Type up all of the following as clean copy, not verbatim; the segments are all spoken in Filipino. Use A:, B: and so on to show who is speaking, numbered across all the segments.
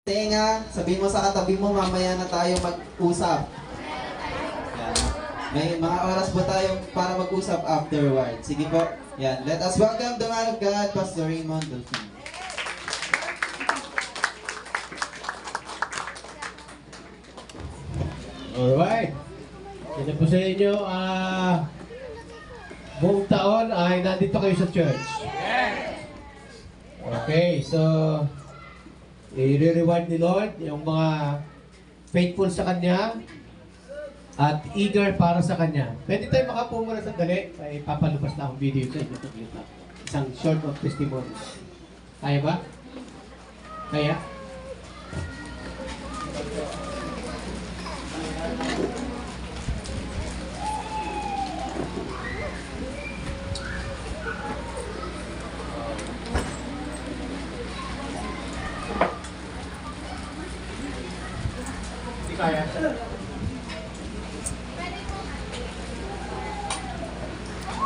A: Tenga, sabihin mo sa katabi mo, mamaya na tayo mag-usap. Yan. May mga oras po tayo para mag-usap afterward. Sige po. Yan. Let us welcome the man of God, Pastor Raymond Dolphin.
B: Alright. Ito po sa inyo, buong taon ay nandito kayo sa church. Okay, so i-reward ni Lord yung mga faithful sa Kanya at eager para sa Kanya. Pwede tayo makapo muna sandali. May papalabas na akong video sa inyo. Isang short of testimony. Kaya ba? Kaya? Kaya.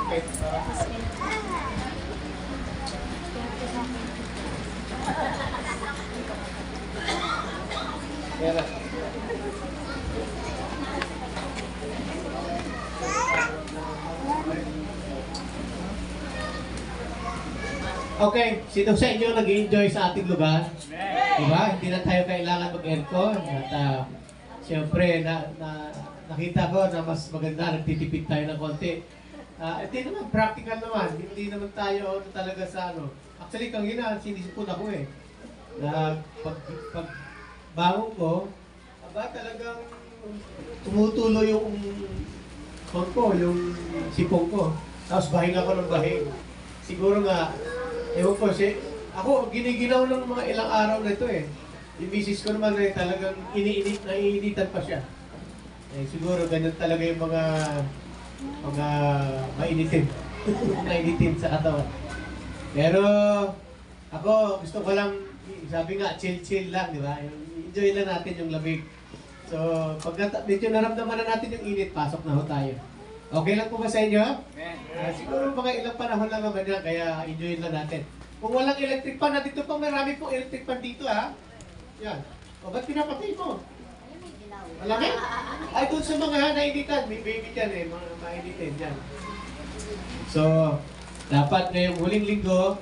B: Okay. Okay, sino sa inyo nag-enjoy sa ating lugar? Diba? Hindi na tayo kailangan mag-aircon. At siyempre, nakita ko na mas maganda, nagtitipid tayo ng konti. Hindi naman, practical naman. Hindi naman tayo talaga sa ano. Actually, kanina, sinisipon ako eh. Na pag bangon ko, talagang tumutulo yung yung sipong ko. Tapos bahing ako ng bahing. Siguro nga, ewan ko, ako, giniginaw ng mga ilang araw na ito eh. Yung misis ko naman eh, talagang naiinitan pa siya. Eh, siguro ganyan talaga yung mga mainitin. Mainitin sa katawan. Pero, ako, gusto ko lang, sabi nga, chill-chill lang, di ba? Enjoy lang natin yung lamig. So, pag medyo naramdaman na natin yung init, pasok na ho tayo. Okay lang po ba sa inyo? Siguro mga ilang panahon lang naman yan, kaya enjoy lang natin. Kung walang electric fan, na dito pa marami pong electric fan dito ha. Yan. O, ba't pinapatay mo? Malaki? Ay, doon sa mga nainitan, may baby dyan eh, mga mainitin dyan. So, dapat ngayong huling linggo,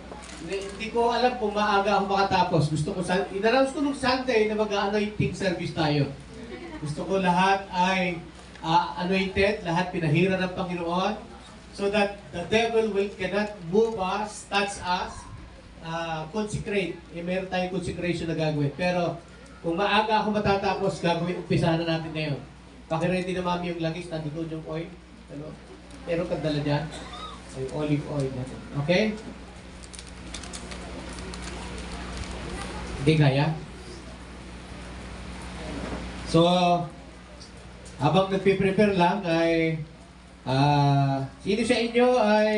B: hindi ko alam kung maaga ako makatapos. Gusto ko, in-announce ko nung Sunday na mag-anointing service tayo. Gusto ko lahat ay anointed, lahat pinahira ng Panginoon, so that the devil cannot move us, touch us, consecrate. Meron tayong consecration na gagawin. Pero kung maaga ako matatapos, umpisahan na natin ngayon. Pakiready na mami yung langis, nandito yung oil. Ano? Meron kang dala dyan? Yung olive oil natin. Okay? Hindi kaya? So, habang nagpe-prepare lang ay sino sa inyo ay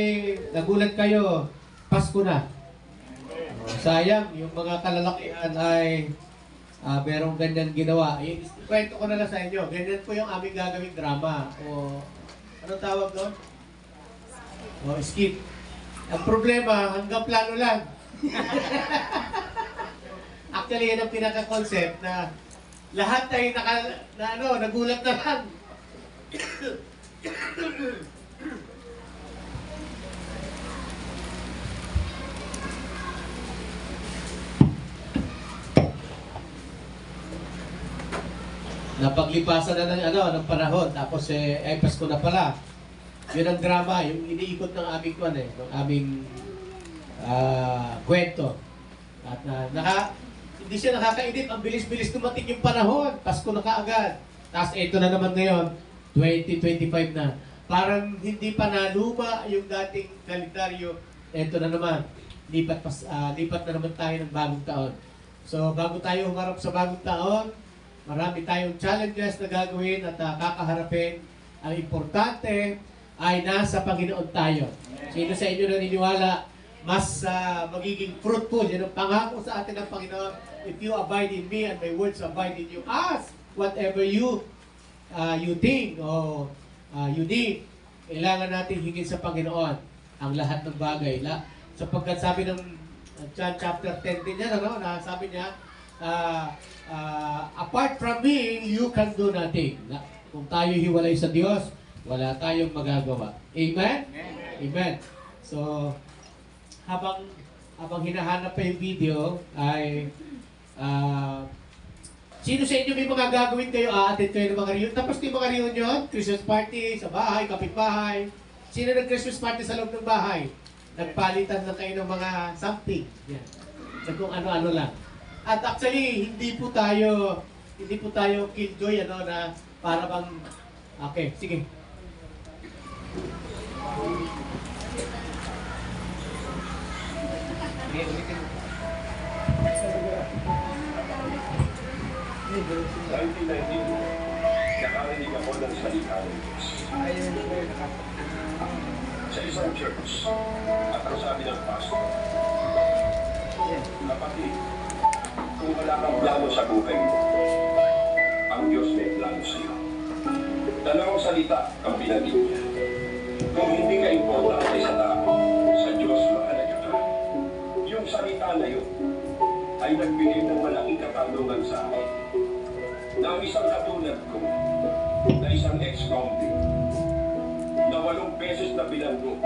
B: nagulat kayo, Pasko na. Sayang, yung mga kalalakihan ay merong ganyan ginawa. Kwento ko na lang sa inyo, ganyan po yung aming gagawing drama. O, ano tawag doon? O, skit. Ang problema, hanggang plano lang. Actually, yan ang pinaka-concept na lahat ay nagulat na lang. Napaglipasan na ng panahon, tapos ay Pasko na pala. Yun ang drama, yung iniikot ng aming ng aming kwento. At hindi siya nakakainip, ang bilis-bilis dumating yung panahon, Pasko na kaagad. Tapos ito na naman ngayon, 2025 na. Parang hindi pa naluma yung dating kalendaryo, ito na naman. Lipat na naman tayo ng bagong taon. So bago tayo humarap sa bagong taon, marami tayong challenges na gagawin at kakaharapin. Ang importante ay nasa Panginoon tayo. Sino sa inyo naniniwala, mas magiging fruitful. Yan ang pangako sa atin ng Panginoon. If you abide in me and my words abide in you, ask whatever you think o you need. Kailangan natin hingin sa Panginoon ang lahat ng bagay. Sapagkat sabi ng John chapter 10 din yan, sabi niya, apart from me, you can do nothing. Kung tayo hiwalay sa Diyos, wala tayong magagawa. Amen? Amen. So, habang hinahanap pa yung video, ay sino sa inyo may mga gagawin kayo? Attend kayo ng mga reunion. Tapos yung mga reunion, Christmas party sa bahay, kapitbahay. Sino nag-Christmas party sa loob ng bahay? Nagpalitan lang kayo ng mga something. Yan. So kung ano-ano lang. At actually, hindi po tayo killjoy, na para bang... Okay, sige. Okay, ulitin.
C: 1992, nakarinig ako ng salita ng Diyos. Sa isang church, at ang sabi ng pastor, kapatid, kung wala kang plano sa buhay mo, ang Diyos may plano sa iyo. Dalawang salita ang pinagin niya. Kung hindi ka importante sa tao, sa Diyos mahalaga ka. Yung salita na yun ay nagbigay ng malaking katanungan sa akin. Na isang katulad ko, na isang ex-convict, na 8 beses na bilanggo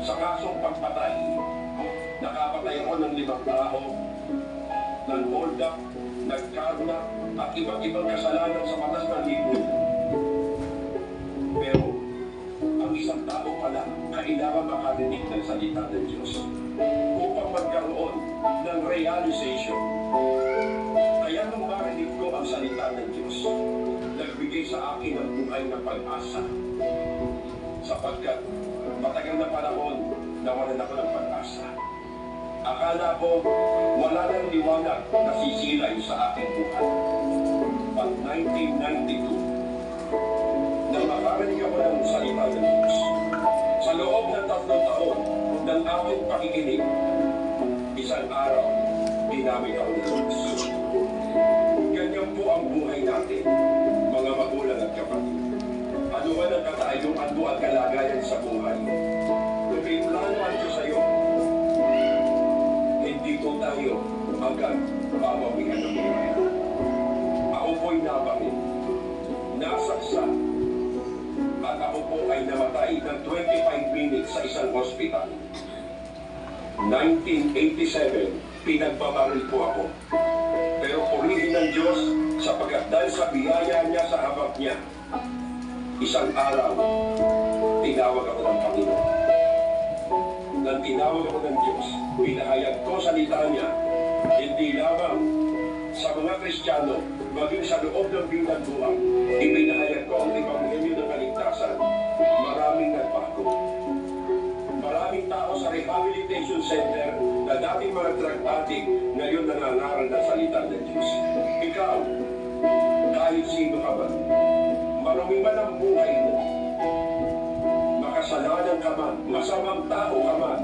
C: sa kasong pagpatay, nakapatay ako ng 5 tao, ng hold up, nagkarna, at iba't ibang kasalanan sa batas ng libro. Pero, ang isang tao pala, kailangan makarinig ng salita ng Diyos upang magkaroon ng realization. Kaya nung marinig ko ang salita ng Diyos, nagbigay sa akin ng buhay na pag-asa. Sapagkat matagal na panahon, nawalan ako ng pag-asa. Akala ko wala nang liwanag na sisilay sa aking buhay. Pag 1992, nang makarinig ako ng salita ng Diyos, sa loob ng 3 taon ng aking pakikinig, isang araw, ginamit ako ng Diyos. Ganyan po ang buhay natin, mga magulang at kapatid. Ano man ang katayuan mo at kalagayan sa buhay, kung may plano ang Diyos sa iyo, hindi po tayo agad mabawian ng buhay. Ako po'y nabangin, nasaksak, at ako po ay namatay ng 25 minutes sa isang hospital. 1987, pinagbabaril po ako. Pero purihin ng Diyos sapagkat dahil sa biyaya niya sa habag niya, isang araw, tinawag ako ng Panginoon. Nang tinawag ako ng Diyos, pinahayag ko salita niya, hindi lamang sa mga Kristiyano, maging sa loob ng bilangguan, ipinahayag ko ang ebanghelyo ng kaligtasan. Maraming nagbago. Maraming tao sa rehabilitation center na dating mga drug addict, ngayon nangangaral ng salita ng Diyos. Ikaw, kahit sino ka ba, marami man ang buhay mo, makasalanan ka man, masamang tao ka man,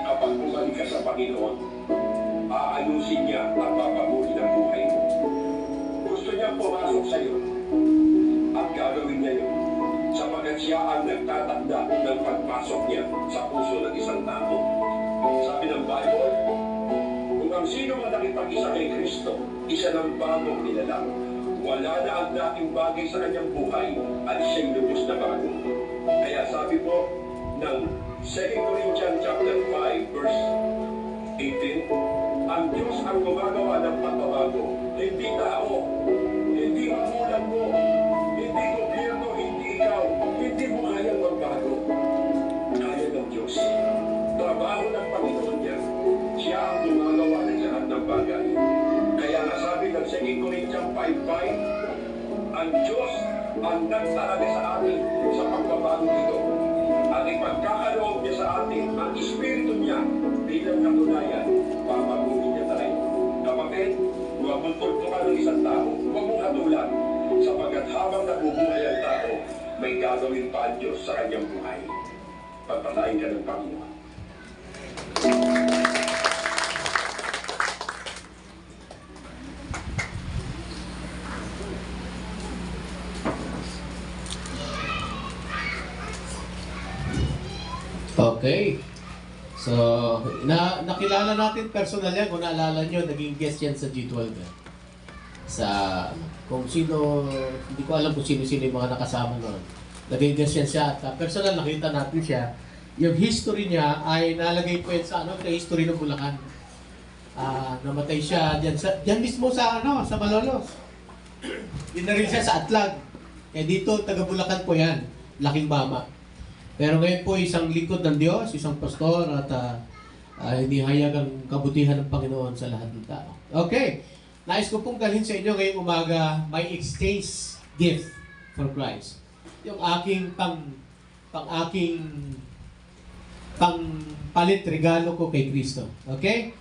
C: kapag bumalik ka sa Panginoon, aayusin niya ang papabuti ng buhay mo. Gusto niya pumasok sa iyo at gagawin niya yun sapagkat siya ang nagtatakda ng pagpasok niya sa puso ng isang tao. Sabi ng Bible, kung ang sino man nakipag-isa kay Kristo, isa ng bagong nilalang. Wala na ang dating bagay sa kanyang buhay at siya'y lubos na bago. Kaya sabi po ng 2 Corinthians chapter 5 verse 18, ang Diyos ang gumagawa ng pagbabago, hindi tao, hindi magulang mo, hindi gobyerno, hindi ikaw, hindi mo kayang magbago. Kaya ng Diyos. Trabaho ng Panginoon niya. Siya ang gumagawa ng lahat ng bagay. Kaya nasabi ng 2 Corinthians 5:5, ang Diyos ang nagtalaga sa atin sa pagbabago ito. At ipagkakaloob niya sa atin ang Espiritu niya bilang katunayan, papaguhin niya tayo. Kapatid, huwag mong tultukan ng isang tao, huwag mong hatulan, sapagkat habang nabubuhay ang tao, may gagawin pa ang Diyos sa kanyang buhay. Pagpatayin ka ng Panginoon.
B: Okay. So, nakilala natin personal yan. Kung naalala nyo, naging guest yan sa G12. Sa, kung sino, hindi ko alam kung sino-sino yung mga nakasama noon. Naging guest yan siya. At personal, nakita natin siya. Yung history niya ay nalagay po yan sa, sa history ng Bulacan. Namatay siya diyan mismo sa sa Malolos. Dinaril siya sa Atlag. Dito taga Bulacan po 'yan, laking mama. Pero ngayon po isang lingkod ng Diyos, isang pastor at hinihayag ang kabutihan ng Panginoon sa lahat ng tao. Okay. Nais ko pong dalhin sa inyo ngayong umaga my exchange gift for Christ. Yung aking palit regalo ko kay Kristo. Okay?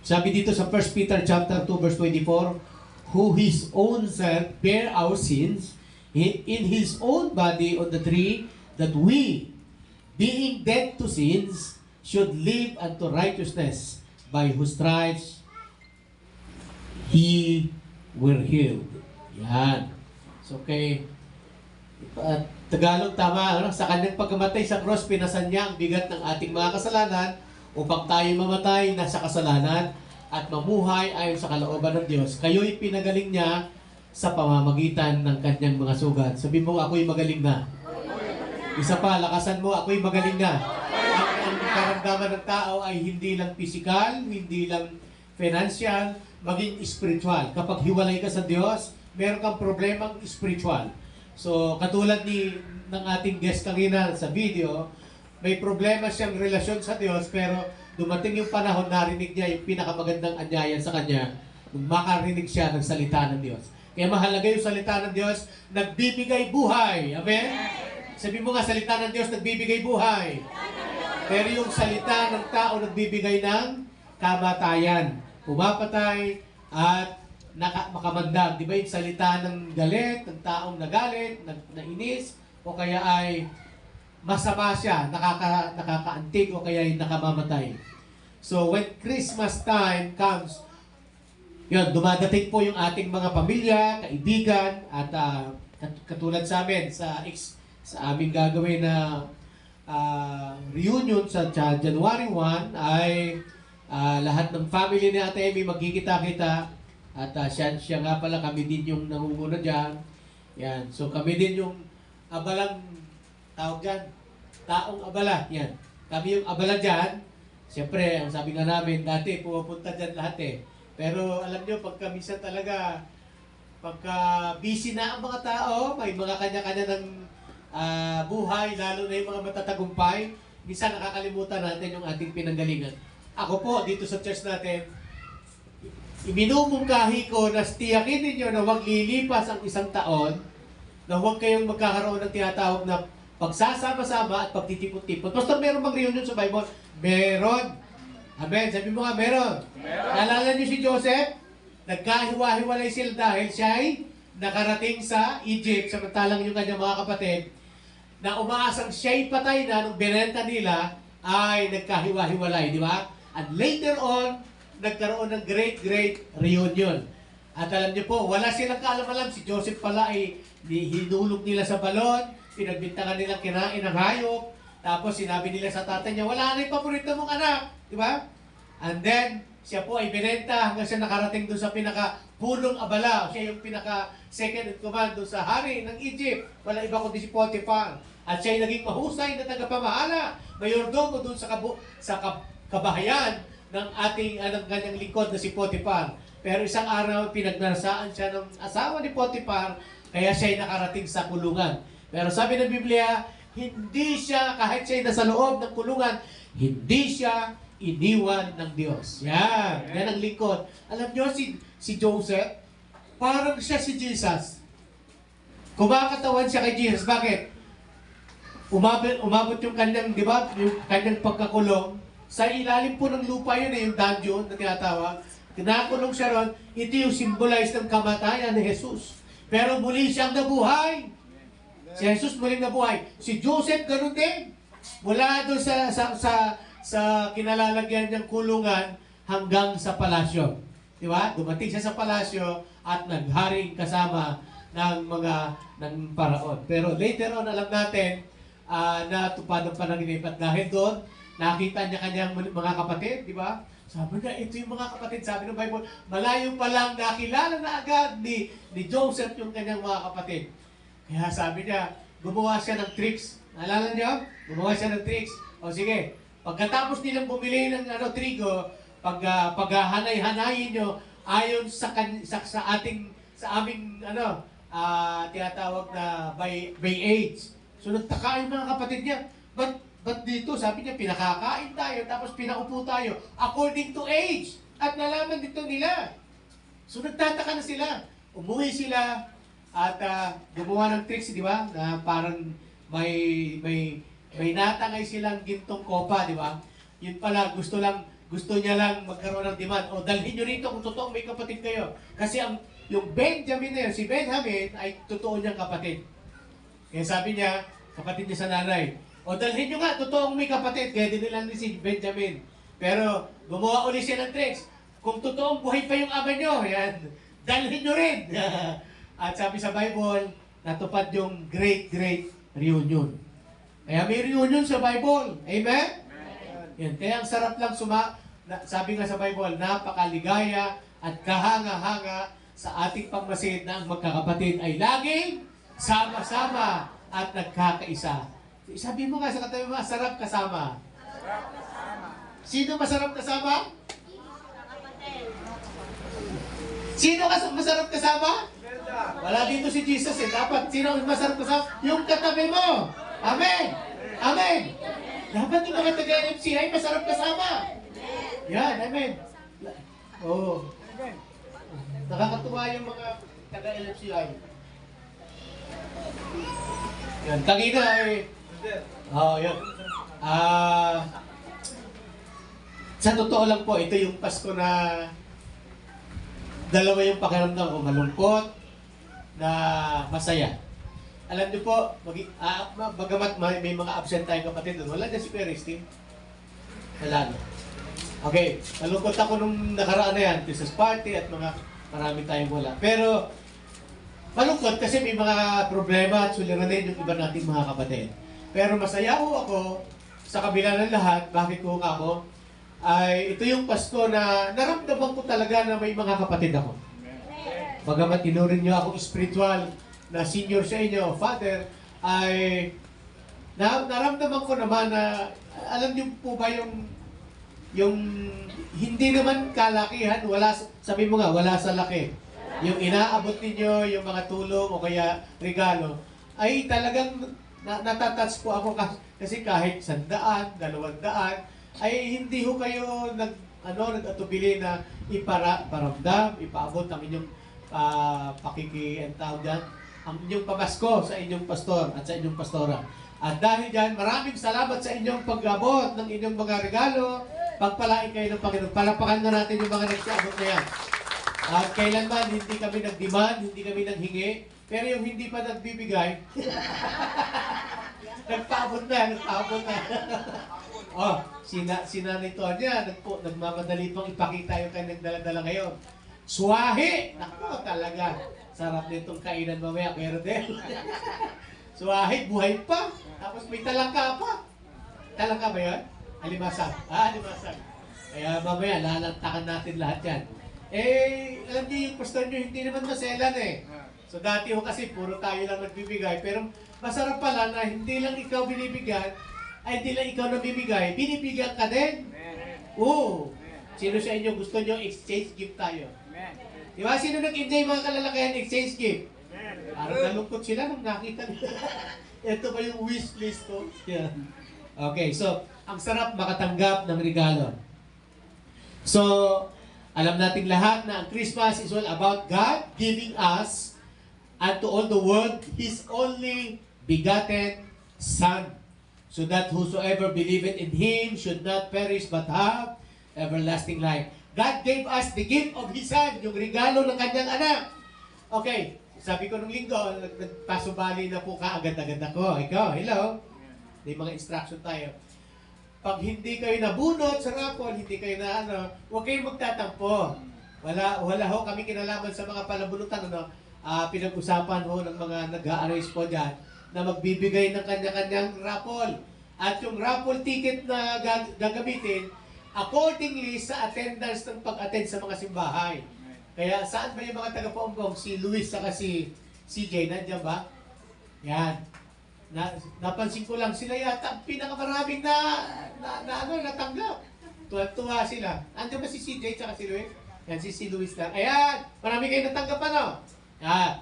B: Sabi dito sa 1 Peter chapter 2 verse 24, who his own self bear our sins in his own body on the tree, that we, being dead to sins, should live unto righteousness, by whose stripes he were healed. Yan. So, okay. Tagalog tama, sa kanyang pagkamatay sa cross, pinasan niya ang bigat ng ating mga kasalanan upang tayo mamatay na sa kasalanan at mamuhay ayon sa kalooban ng Diyos. Kayo'y pinagaling niya sa pamamagitan ng kanyang mga sugat. Sabi mo, ako'y magaling na. Isa pa, lakasan mo, ako'y magaling na. Ang karamdaman ng tao ay hindi lang physical, hindi lang financial, maging spiritual. Kapag hiwalay ka sa Diyos, meron kang problemang spiritual. So, katulad ng ating guest kanina sa video, may problema siyang relasyon sa Diyos, pero dumating yung panahon, narinig niya yung pinakamagandang anyaya sa kanya nung makarinig siya ng salita ng Diyos. Kaya mahalaga yung salita ng Diyos, nagbibigay buhay. Amen? Sabi mo nga, salita ng Diyos, nagbibigay buhay. Pero yung salita ng tao, nagbibigay ng kamatayan. Pumapatay at makamandag. Di ba yung salita ng galit, ng taong nagalit, nainis, o kaya ay masama siya, nakakaantig o kaya ay nakamamatay. So when Christmas time comes, yun, dumadating po yung ating mga pamilya, kaibigan, at katulad sa amin, sa aming gagawin na reunion sa January 1 ay lahat ng family ni Ate Amy magkikita-kita at siya nga pala, kami din yung nangunguna dyan. Yan. So kami din yung abalang tawag dyan, taong abala. Yan. Kami yung abala dyan. Siyempre, ang sabi nga namin, dati pupunta dyan lahat eh. Pero alam nyo, pagka minsan talaga, pagka busy na ang mga tao, may mga kanya-kanya ng buhay, lalo na yung mga matatagumpay, minsan nakakalimutan natin yung ating pinanggalingan. Ako po, dito sa church natin, iminumungkahi ko na tiyakin ninyo na huwag lilipas ang isang taon, na huwag kayong magkakaroon ng tinatawag na pagsasama-sama at pagtitipon-tipon. Pastor, meron bang reunion sa Bible? Meron. Amen. Sabi mo nga, meron. Naalala niyo si Joseph? Nagkahiwa-hiwalay sila dahil siya ay nakarating sa Egypt, samantalang yung kanyang mga kapatid, na umaasang siya'y patay na nung binenta nila, ay nagkahiwa-hiwalay, di ba? And later on, nagkaroon ng great reunion. At alam niyo po, wala silang kaalam-alam. Si Joseph pala ay hinulog nila sa balon, pinagbintangan nilang kinain ng hayop, tapos sinabi nila sa tatay niya, wala na yung paborito mong anak. Di ba? And then, siya po ay binenta hanggang siya nakarating doon sa pinaka-punong abala. Siya yung pinaka-second in command doon sa hari ng Egypt. Wala iba kundi si Potiphar. At siya ay naging mahusay na tagapamahala. Mayordomo doon sa kabahayan ng ng kanyang lingkod na si Potiphar. Pero isang araw, pinagnarasaan siya ng asawa ni Potiphar, kaya siya ay nakarating sa kulungan. Pero sabi ng Biblia, hindi siya, kahit siya ay nasa loob ng kulungan, hindi siya iniwan ng Diyos. Yan. Yan ang lingkod. Alam nyo, si Joseph, parang siya si Jesus. Kumakatawan siya kay Jesus. Bakit? Umabot yung kanyang, di ba, yung kanyang pagkakulong. Sa ilalim po ng lupa yun, yung dungeon na tinatawag. Kinakulong siya ron, ito yung symbolize ng kamatayan ni Jesus. Pero muli siyang nabuhay. Si Jesus muling nabuhay. Si Joseph, ganun din. Mula doon sa kinalalagyan niyang kulungan hanggang sa palasyo. Di ba? Dumating siya sa palasyo at nagharing kasama ng paraon. Pero later on, alam natin, natupad ang panaginip at dahil doon, nakita niya kanyang mga kapatid, di ba? Sabi niya, ito yung mga kapatid, sabi ng Bible, malayo pa lang nakilala na agad ni Joseph yung kanyang mga kapatid. Kaya sabi niya, gumawa siya ng tricks. Naalala niyo? Gumawa siya ng tricks. O sige, pagkatapos nilang bumili ng trigo, paghahanay-hanayin nyo, ayon sa aming tinatawag na by age. So nagtaka yung mga kapatid niya, Ba't dito? Sabi niya, pinakakain tayo, tapos pinaupo tayo, according to age. At nalaman dito nila. So nagtataka na sila. Umuwi sila at gumawa ng tricks, di ba? Na parang may natangay silang gintong kopa, di ba? Yun pala, gusto niya lang magkaroon ng demand. O dalhin nyo rito kung totoong may kapatid kayo. Kasi yung Benjamin na yun, si Benjamin, ay totoo niyang kapatid. Kaya sabi niya, kapatid niya sa nanay, o dalhin nyo nga, totoong may kapatid, kaya dinilan ni si Benjamin. Pero gumawa ulit siya ng tricks. Kung totoong buhay pa yung ama nyo, yan, dalhin nyo rin. At sabi sa Bible, natupad yung great reunion. Kaya may reunion sa Bible. Amen? Yan. Kaya ang sarap lang sabi nga sa Bible, napakaligaya at kahanga-hanga sa ating pagmasid na ang magkakapatid ay laging sama-sama at nagkakaisa. Sabi mo nga sa katabi mo, sarap kasama. Sino masarap kasama? Sino masarap kasama? Wala dito si Jesus eh. Dapat, sino masarap kasama? Yung katabi mo. Amen. Amen. Dapat yung mga taga-NFC ay masarap kasama. Yan, amen. Oo. Nakakatuwa yung mga taga-LFCI. Yan, tangina eh. Yun. Sa totoo lang po, ito yung Pasko na dalawa yung pakiramdam ko, malungkot na masaya. Alam niyo po, bagamat may mga absent tayong kapatid doon, wala na si Peristy. Wala na. Okay, malungkot ako nung nakaraan na yan, Christmas party at marami tayong wala. Pero, malungkot kasi may mga problema at suliranin yung iba nating mga kapatid. Pero masaya ho ako sa kabila ng lahat, bakit ko ako, ay ito yung Pasko na naramdaman ko talaga na may mga kapatid ako. Bagamat tinurin nyo ako spiritual na senior sa inyo, father, ay naramdaman ko naman na, alam niyo po ba yung hindi naman kalakihan, sabi mo nga, wala sa laki. Yung inaabot ninyo, yung mga tulong o kaya regalo, ay talagang natatouch po ako kasi kahit 100, 200, ay hindi ho kayo nag-atubili na iparamdam, ipaabot ang inyong ang inyong pamasko sa inyong pastor at sa inyong pastora. At dahil dyan, maraming salamat sa inyong pag-abot ng inyong mga regalo. Pagpalain kayo ng Panginoon. Palapakan na natin yung mga nagsiabot na yan. At kailanman, hindi kami nag-demand, hindi kami naghingi. Pero yung hindi pa nagbibigay, nagpaabot na. Si Nanay Tonya, nagmamadali pang ipakita yung kanyang dala-dala ngayon. Suwahi! Naku, talaga. Sarap nitong kainan mamaya, pero din. Suwahi, buhay pa. Tapos may talangka pa. Talangka ba yun? Alimasag. Alimasag. Kaya mamaya, lalantakan natin lahat yan. Alam niyo yung pastor niyo, hindi naman maselan eh. So dati ho kasi, puro tayo lang nagbibigay. Pero masarap pala na hindi lang ikaw binibigyan, ay hindi lang ikaw nabibigay, binibigyan ka din. Oo. Sino sa inyo gusto nyo exchange gift tayo? Di ba? Sino nag-enjoy mga kalalakayan exchange gift? Parang nalungkot sila nung nakita nila. Ito ba yung wish list ko? Yeah. Okay, so, ang sarap makatanggap ng regalo. So, alam nating lahat na ang Christmas is all about God giving us and to all the world His only begotten Son, so that whosoever believeth in Him should not perish but have everlasting life. God gave us the gift of His Son, yung regalo ng kanyang anak. Okay, sabi ko nung linggo, nagpasubali na po agad-agad ako. Ikaw, hello? May mga instruction tayo. Pag hindi kayo nabunot sa rapol, hindi kayo huwag kayong magtatampo. Wala ho kami kinalaman sa mga palabunutan, pinag-usapan ho ng mga nag-a-arrange po dyan. na magbibigay ng kanya-kanyang raffle. At yung raffle ticket na gagamitin, accordingly sa attendance ng pag-attend sa mga simbahay. Kaya saan ba yung mga taga-Paumbong? Si Luis saka si CJ, nandiyan ba? Yan. Napansin ko lang sila yata ang pinakamaraming natanggap. Tuwa sila. Andiyan ba si CJ saka si Luis? Yan, si Luis lang. Ayan! Marami kayo natanggap ano?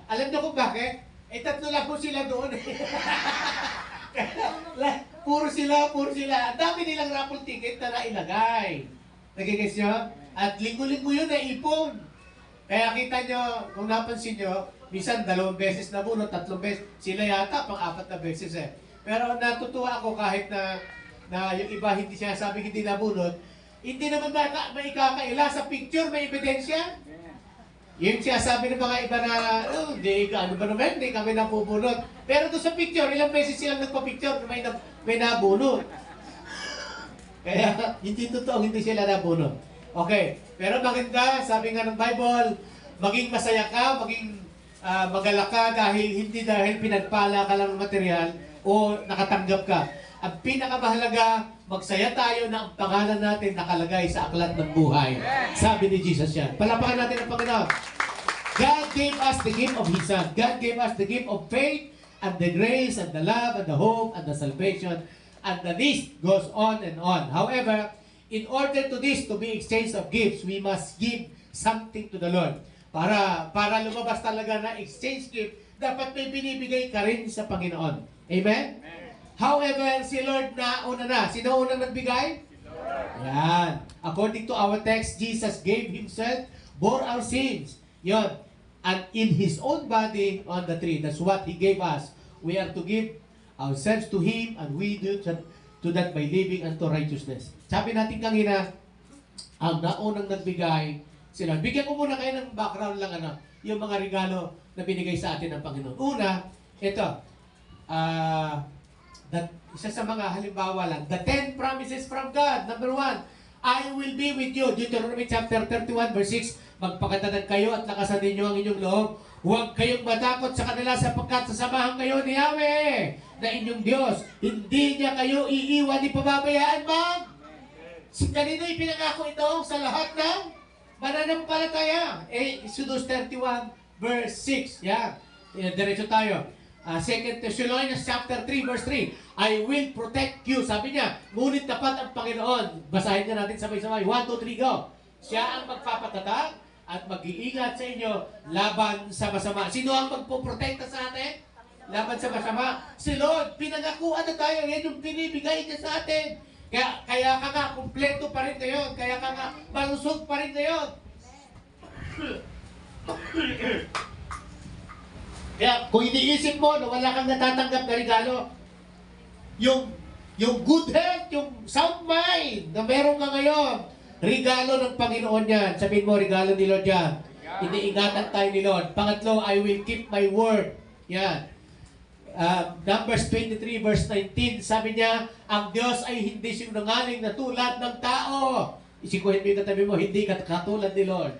B: Alam niyo kung bakit? Tatlo lang po sila doon. Puro sila. Ang dami nilang raffle ticket na nailagay. Nagigets nyo? At linggo-linggo yun naipon. Kaya kita nyo, kung napansin nyo, minsan 2 beses na bunot, 3 beses. Sila yata pang-4 na beses eh. Pero natutuwa ako kahit na yung iba hindi siya sabi hindi nabunot, hindi naman maikakaila sa picture, may ebidensya. Yung siya sabi ng mga iba na, ano ba naman, hindi kami napubunot. Pero doon sa picture, ilang beses silang nagpa-picture na may nabunot. Kaya hindi totoo, hindi sila nabunot. Okay, pero maganda, sabi nga ng Bible, maging masaya ka, maging magalak ka hindi dahil pinagpala ka lang ng material o nakatanggap ka. Ang pinakamahalaga, magsaya tayo na ang pangalan natin nakalagay sa aklat ng buhay. Sabi ni Jesus yan. Palapakan natin ang Panginoon. God gave us the gift of His Son. God gave us the gift of faith and the grace and the love and the hope and the salvation. And the list goes on and on. However, in order to this to be exchange of gifts, we must give something to the Lord. Para lumabas talaga na exchange gift, dapat may binibigay ka rin sa Panginoon. Amen? However, si Lord una na. Sino unang nagbigay? Yan. According to our text, Jesus gave Himself, bore our sins. Yon. And in His own body on the tree. That's what He gave us. We are to give ourselves to Him, and we do to that by living unto righteousness. Sabi natin kanina, ang naunang nagbigay sila. Bigyan ko muna kayo ng background lang, yung mga regalo na binigay sa atin ng Panginoon. Una, ito, isa sa mga halimbawa lang, the 10 promises from God. Number 1, I will be with you. Deuteronomy chapter 31 verse 6, magpakatanan kayo at lakasan ninyo ang inyong loob. Huwag kayong matakot sa kanila sapagkat sasamahan kayo ni Yahweh na inyong Diyos. Hindi niya kayo iiwan ni pababayaan, ma'am. Kanino ipinangako ito sa lahat ng mananampalataya? Exodus 31 verse 6. Yan. Diretso tayo. 2 Thessalonians chapter 3 verse 3. I will protect you. Sabi niya, ngunit tapat ang Panginoon. Basahin na natin sabay-sabay. 1, 2, 3, go. Siya ang magpapatatag at mag-iingat sa inyo laban sa masama. Sino ang magpoprotekta sa atin? Laban sa masama. Si Lord, pinangakuan na tayo. Yan yung binibigay niya sa atin. Kaya ka nga, kumpleto pa rin ngayon. Kaya ka nga, malusog pa rin ngayon. Kaya kung iniisip mo na wala kang natatanggap na regalo, yung good health, yung sound mind na meron ka ngayon, regalo ng Panginoon yan. Sabihin mo, regalo ni Lord yan. Iniingatan tayo ni Lord. Pangatlo, I will keep my word. Yan. Numbers 23 verse 19, sabi niya, ang Diyos ay hindi sinungaling na tulad ng tao. Isikuhin mo yung katabi mo, hindi ka katulad ni Lord.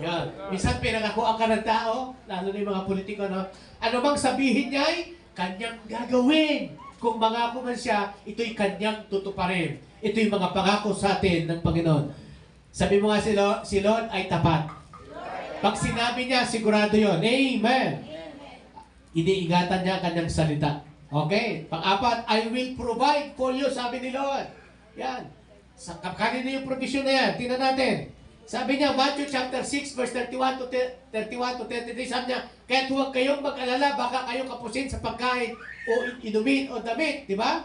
B: Yan. Minsan pinangakuan ka ng tao, lalo na yung mga politiko, no? Ano bang sabihin niya ay kanyang gagawin. Kung mangako man siya, ito'y kanyang tutuparin. Ito'y mga pangako sa atin ng Panginoon. Sabi mo nga si Lord ay tapat. Pag sinabi niya, sigurado yon. Amen. Iniingatan niya ang kanyang salita. Okay? Pang-apat, I will provide for you, sabi ni Lord. Yan. Kanina yung provision na yan. Tingnan natin. Sabi niya, Matthew chapter 6, verse 31 to 33, sabi niya, kaya't huwag kayong mag-alala, baka kayong kapusin sa pagkain o inumin o damit. Di ba?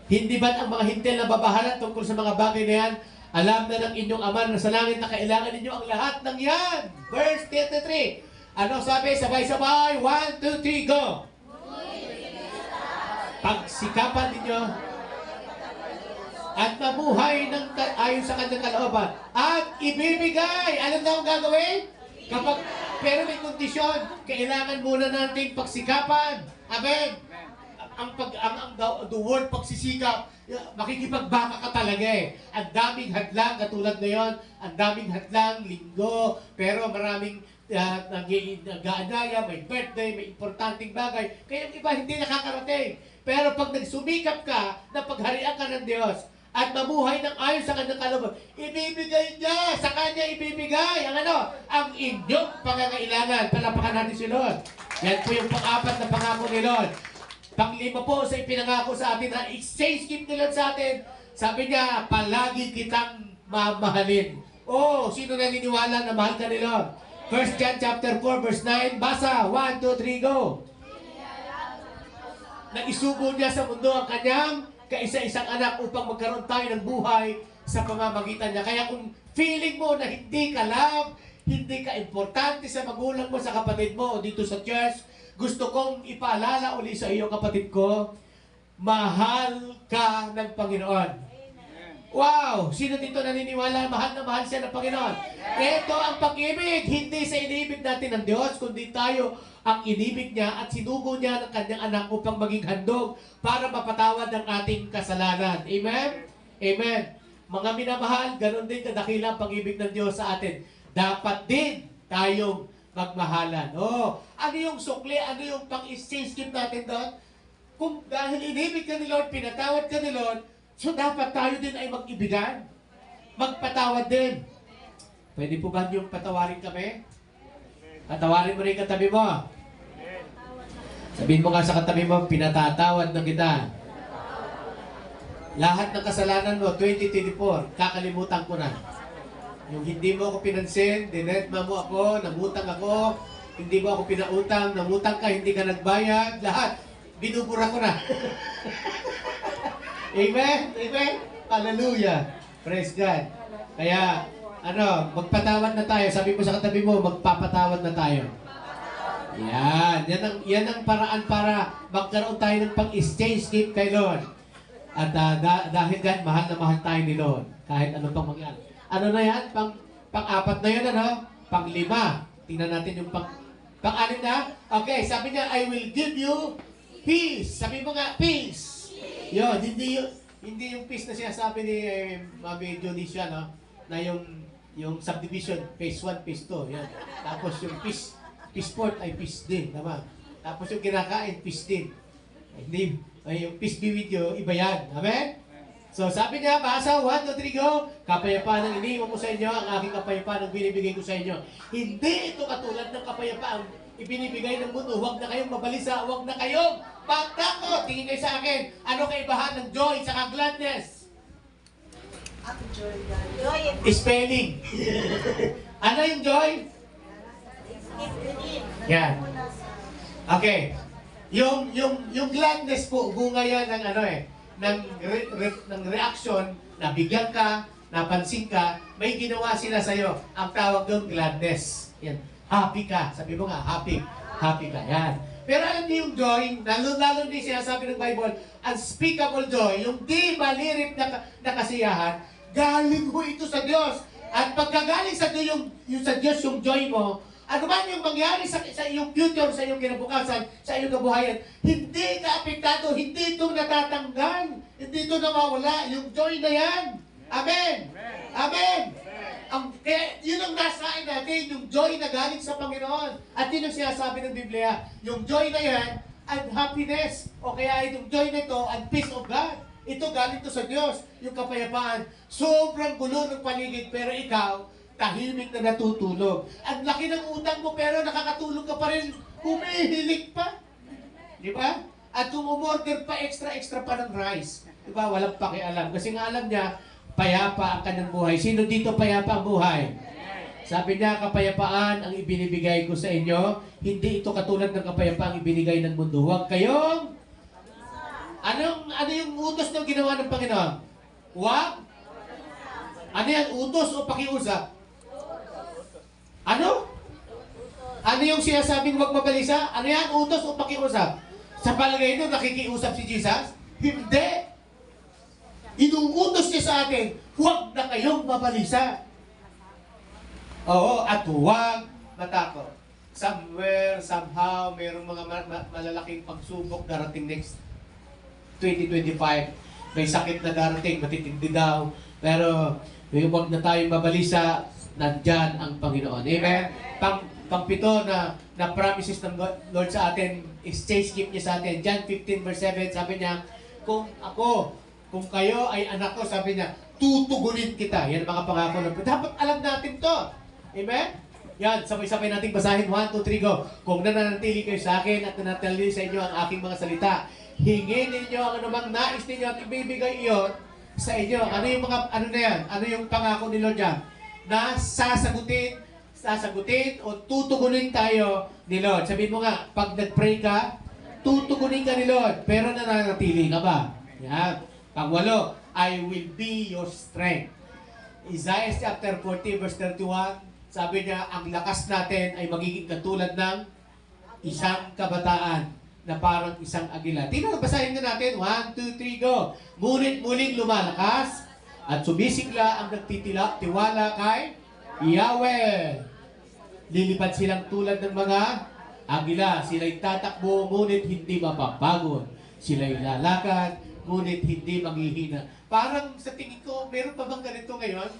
B: Hindi ba ang mga hintil na babahala tungkol sa mga bagay na yan? Alam na ng inyong Ama na sa langit na kailangan ninyo ang lahat ng yan. Verse 33. Ano sabi? Sabay-sabay. 1, 2, 3, go! Pagsikapan ninyo at mabuhay ng ayon sa kanyang kalooban at ibibigay. Alam na ang gagawin? Pero may kondisyon, kailangan muna nating pagsikapan. Amen. the word pagsisikap, makikipagbaka ka talaga eh. Ang daming hadlang, katulad ngayon, ang daming hadlang, linggo, pero maraming nag-aandaya, may birthday, may importanteng bagay. Kaya yung iba hindi nakakarating. Pero pag nagsumikap ka na pagharian ka ng Diyos at mabuhay ng ayon sa kanyang kalooban, ibibigay niya, sa kanya ibibigay ang ang inyong pangangailangan. Palapakan natin si Lord. Yan po yung pang-apat na pangako ni Lord. Pang-lima po sa ipinangako sa atin na exchange gift ni Lord sa atin. Sabi niya, palagi kitang mamahalin. Oh, sino naniniwala na mahal ka ni Lord? 1 John chapter 4 verse 9, basa. 1, 2, 3, go. Naisugo niya sa mundo ang kanyang kaisa-isang anak upang magkaroon tayo ng buhay sa pamamagitan niya. Kaya kung feeling mo na hindi ka love, hindi ka importante sa magulang mo, sa kapatid mo, o dito sa church, gusto kong ipaalala uli sa iyo, kapatid ko, mahal ka ng Panginoon. Wow! Sino dito naniniwala mahal na mahal siya ng Panginoon? Ito ang pag-ibig, hindi sa inibig natin ng Diyos, kundi tayo ang inibig niya at sinugo niya ng kanyang anak upang maging handog para mapatawad ang ating kasalanan. Amen? Amen. Mga minamahal, ganun din kadakila ang pag-ibig ng Diyos sa atin. Dapat din tayong magmahalan. Oh, ano yung sukli? Ano yung pang-exchange gift natin doon? Kung dahil inibig ka ni Lord, pinatawad ka ni Lord, so dapat tayo din ay mag-ibigan. Magpatawad din. Pwede po ba yung patawarin kami? Patawarin mo rin katabi mo. Sabihin mo nga sa katabi mo, pinatatawad na kita. Lahat ng kasalanan mo, 2024, kakalimutan ko na. Yung hindi mo ako pinansin, dinetma mo ako, namutang ako, hindi mo ako pinautang, namutang ka, hindi ka nagbayad, lahat, binubura ko na. Amen? Amen? Hallelujah. Praise God. Kaya, magpatawad na tayo. Sabi mo sa katabi mo, magpapatawad na tayo. Yan. Yan ang paraan para magkaroon tayo ng pang-exchange gift kay Lord. At dahil gan, mahal na mahal tayo ni Lord. Kahit ano pang mangyari. Ano na yan? Pang-apat na yun, Pang-lima. Tingnan natin yung pang-anim na. Okay, sabi niya, I will give you peace. Sabi mo nga, peace. Yun, hindi yung peace na sinasabi ni Mami Dionisio, na yung subdivision, phase 1, phase 2. Yan. Tapos yung peace 4 ay peace din. Tama. Tapos yung kinakain, peace din. Hindi, yung peace be with you, iba yan. Amen? So sabi niya, basa, 1, 2, 3, go. Kapayapaan ang iniwan ko sa inyo, ang aking kapayapaan ang binibigay ko sa inyo. Hindi ito katulad ng kapayapaan ibinibigay ng mundo. Huwag na kayong mabalisa, huwag na kayong magtakot. Tingin kayo sa akin, ano kaibahan ng joy sa gladness?
D: Ang joy. Joy.
B: Spelling. Ano yung joy? Yan. Okay. Yung gladness po, bunga yan ng ng reaction, na bigyan ka, napansin ka, may ginawa sila sa'yo. Ang tawag doon, gladness. Yan. Happy ka. Sabi mo nga, happy. Happy ka. Yan. Pero alam niyo yung joy, lalo din sinasabi ng Bible, unspeakable joy, yung di malirip na kasiyahan, galing ho ito sa Diyos. At pagkagaling sa Diyos, yung joy mo, ano man yung mangyari sa iyong future, sa iyong kinabukasan, sa iyong kabuhayan, hindi ka apektado, hindi ito natatanggal, hindi ito nawawala, yung joy na yan. Amen! Amen! Kaya yun ang nasain natin, yung joy na galing sa Panginoon. At yun ang sinasabi ng Biblia, yung joy na yan, and happiness, o kaya yung joy na ito, and peace of God. Ito galing to sa Diyos, yung kapayapaan. Sobrang gulo ng paligid, pero ikaw, tahimik na natutulog. Ang laki ng utang mo, pero nakakatulog ka pa rin, humihilik pa. Di ba? At kung umorder pa extra pa ng rice, di ba? Walang pakialam. Kasi nga alam niya, payapa ang kanyang buhay. Sino dito payapa ang buhay? Sabi niya, kapayapaan ang ibinibigay ko sa inyo. Hindi ito katulad ng kapayapaang ibinigay ng mundo. Huwag kayong... Ano yung utos ng ginawa ng Panginoon? Huwag? Ano yan? Utos o pakiusap? Ano? Ano yung sinasabing huwag mabalisa? Ano yan? Utos o pakiusap? Sa palagay nyo, nakikiusap si Jesus? Hindi! Inuutos niya sa atin, huwag na kayong mabalisa. Oo, at huwag matakot. Somewhere, somehow, mayroong mga malalaking pagsubok darating next 2025. May sakit na darating, matitindi daw. Pero huwag na tayong mabalisa, nandyan ang Panginoon. Amen? Pangpito na promises ng Lord sa atin, exchange gift niya sa atin. John 15 verse 7, sabi niya, kung kayo ay anak ko, sabi niya, tutugunin kita. Yan ang mga pangako ng dapat alam natin to. Amen? Yan, sabay-sabay nating basahin. 1, 2, 3, go. Kung nananatili kayo sa akin at nanatili sa inyo ang aking mga salita, hingin ninyo ang anumang nais ninyo at ibibigay iyon sa inyo. Ano yung mga, ano na yan? Ano yung pangako ni Lord yan? Na sasagutin o tutugunin tayo ni Lord. Sabihin mo nga, pag nag-pray ka, tutugunin ka ni Lord, pero nananatili ka ba? Yan. Pangwalo, I will be your strength. Isaiah chapter 40 verse 31, sabi niya, ang lakas natin ay magiging katulad ng isang kabataan na parang isang agila. Tingnan, basahin na natin. 1, 2, 3, go. Ngunit muling lumalakas at sumisigla ang nagtitiwala kay Yahweh. Lilipad silang tulad ng mga agila. Sila'y tatakbo, ngunit hindi mapapagod. Sila'y lalakad, ngunit hindi manghihina. Parang sa tingin ko, meron pa bang ganito ngayon?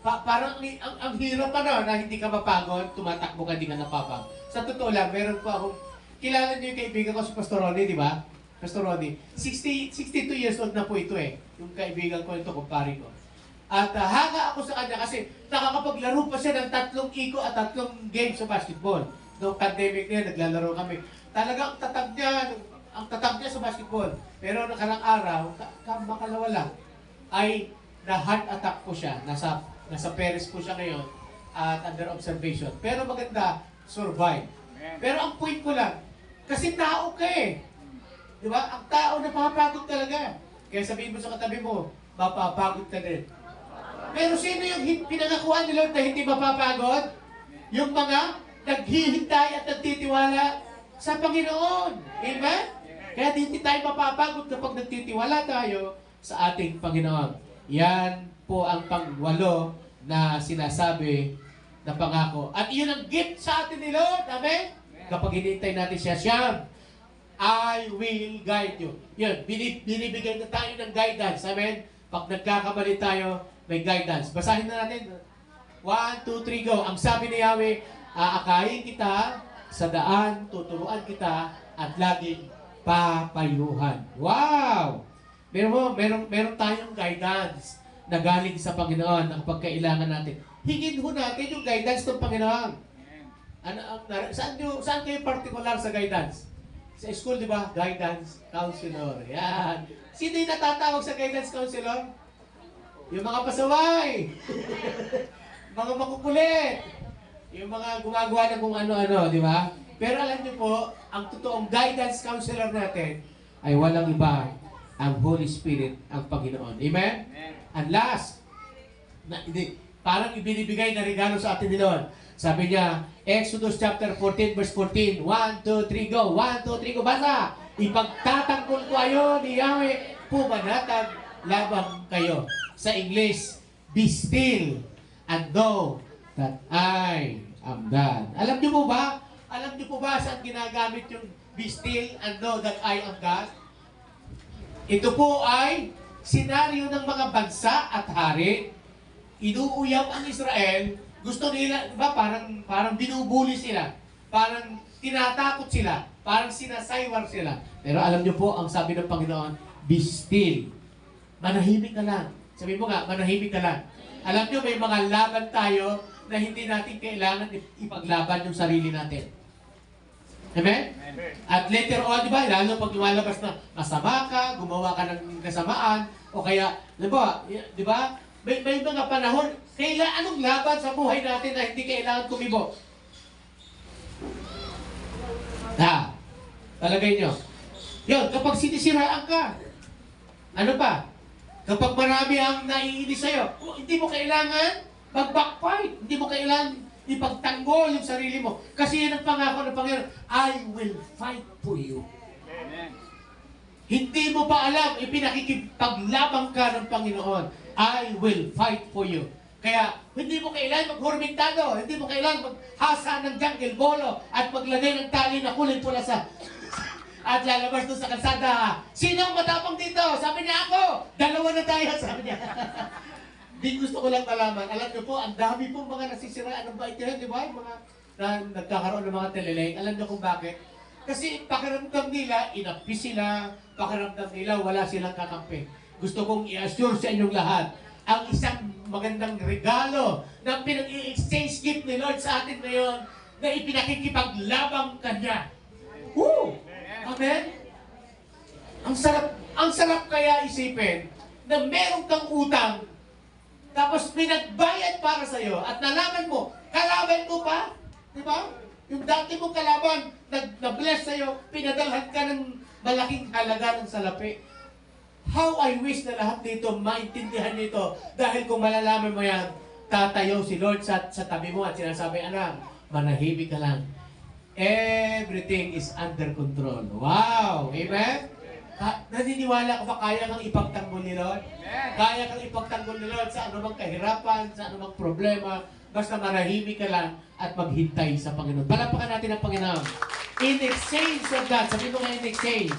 B: Parang ang hirap na hindi ka mapagod, tumatakbo ka, hindi ka napapagod. Sa totoo lang, meron pa akong, kilala niyo yung kaibigan ko si Pastor Ronnie, di ba? Pastor Ronnie, 62 years old na po ito eh. Yung kaibigan ko ito, kumpare ko. At hanga ako sa kanya kasi nakakapaglaro pa siya ng 3 iko at 3 games sa basketball. Noong pandemic niya, naglalaro kami. Talagang ang tatag niya sa basketball. Pero nakarang araw, makalawa lang, ay na-heart attack po siya. Nasa Paris po siya ngayon at under observation. Pero maganda, survive. Pero ang point ko lang, kasi tao ka eh. Di ba? Ang tao napapagod talaga. Kaya sabihin mo sa katabi mo, mapapagod ka din. Pero sino yung pinangakuan ni Lord na hindi mapapagod? Yung mga naghihintay at nagtitiwala sa Panginoon. Amen? Kaya hindi tayo mapapagod kapag nagtitiwala tayo sa ating Panginoon. Yan po ang pangwalo na sinasabi na pangako. At iyon ang gift sa atin ni Lord. Amen? Kapag hinintay natin siya, I will guide you. Yun, binibigay na tayo ng guidance. Amen? Pag nagkakamali tayo, may guidance. Basahin na natin. 1, 2, 3, go. Ang sabi ni Yahweh, aakayin kita sa daan, tuturuan kita, at laging papayuhan. Wow! Meron tayong guidance na galing sa Panginoon ang pagkailangan natin. Hingin ho natin yung guidance ng Panginoon. Saan kayo particular sa guidance? Sa school, di ba? Guidance counselor. Yan. Sino yung natatawag sa guidance counselor? Yung mga pasaway. Mga makukulit. Yung mga gumagawa ng kung ano-ano, di ba? Pero alam niyo po, ang totoong guidance counselor natin ay walang iba, ang Holy Spirit, ang Panginoon. Amen? And last, parang ibinibigay na regalo sa atin ni Lord. Sabi niya, Exodus chapter 14, verse 14, 1, 2, 3, go. 1, 2, 3, go. Basa! Ipagtatanggol ko ayo ni Yahweh, pumanatag labang kayo. Sa English, be still and know that I am God. Alam niyo po ba? Alam niyo po ba saan ginagamit yung be still and know that I am God? Ito po ay senaryo ng mga bansa at hari. Inuuyam ang Israel. Gusto nila, di ba, parang binubuli sila. Parang tinatakot sila. Parang sinasaywar sila. Pero alam niyo po, ang sabi ng Panginoon, be still. Manahimik ka lang. Sabi mo nga, manahimik ka lang. Alam niyo, may mga laban tayo na hindi natin kailangan ipaglaban yung sarili natin. Amen? Amen. At later on, di ba, lalo pag lumalabas na masama ka, gumawa ka ng kasamaan, o kaya, di ba, may mga panahon, anong laban sa buhay natin na hindi kailangan kumibo? Talagay nyo. Yun, kapag sinisiraan ka, ano pa? Kapag marami ang naiinis sa'yo, hindi mo kailangan mag-backfight. Hindi mo kailangan ipagtanggol yung sarili mo. Kasi yan ang pangako ng Panginoon, I will fight for you. Amen. Hindi mo pa alam, ipinakikipaglabang ka ng Panginoon. I will fight for you. Kaya, hindi mo kailangan maghurmentado. Hindi mo kailangan maghasa ng jungle bolo at maglagay ng tali na kulay pula sa At lalabas doon sa kalsada. Sino ang matapang dito? Sabi niya ako. Dalawa na tayo, sabi niya. Di gusto ko lang malaman. Alam niyo po, ang dami pong mga nasisiraan ng bait yun, di ba? Yung mga na nagkakaroon ng mga teleleng. Alam niyo kung bakit? Kasi pakiramdam nila, inapi sila. Pakiramdam nila, wala silang kakampi. Gusto kong i-assure sa inyong lahat, ang isang magandang regalo na pinag-i-exchange gift ni Lord sa atin ngayon na ipinakikipaglabang Kanya. Woo! Amen? Ang sarap kaya isipin na meron kang utang tapos pinagbayad para sa'yo at nalaman mo, kalaban mo pa? Di ba? Yung dati mong kalaban, na-bless sa'yo, pinadalhan ka ng malaking halaga ng salapi. How I wish na lahat dito maintindihan nito dahil kung malalaman mo yan, tatayo si Lord sa tabi mo at sinasabi, anak, manahimik ka lang. Everything is under control. Wow! Amen? Naniniwala ka ba kaya kang ipagtanggol ni Lord? Kaya kang ipagtanggol ni Lord sa anumang kahirapan, sa anumang problema, basta manahimik ka lang at maghintay sa Panginoon. Palapakan natin ang Panginoon. In exchange of that, sabi mo nga in exchange,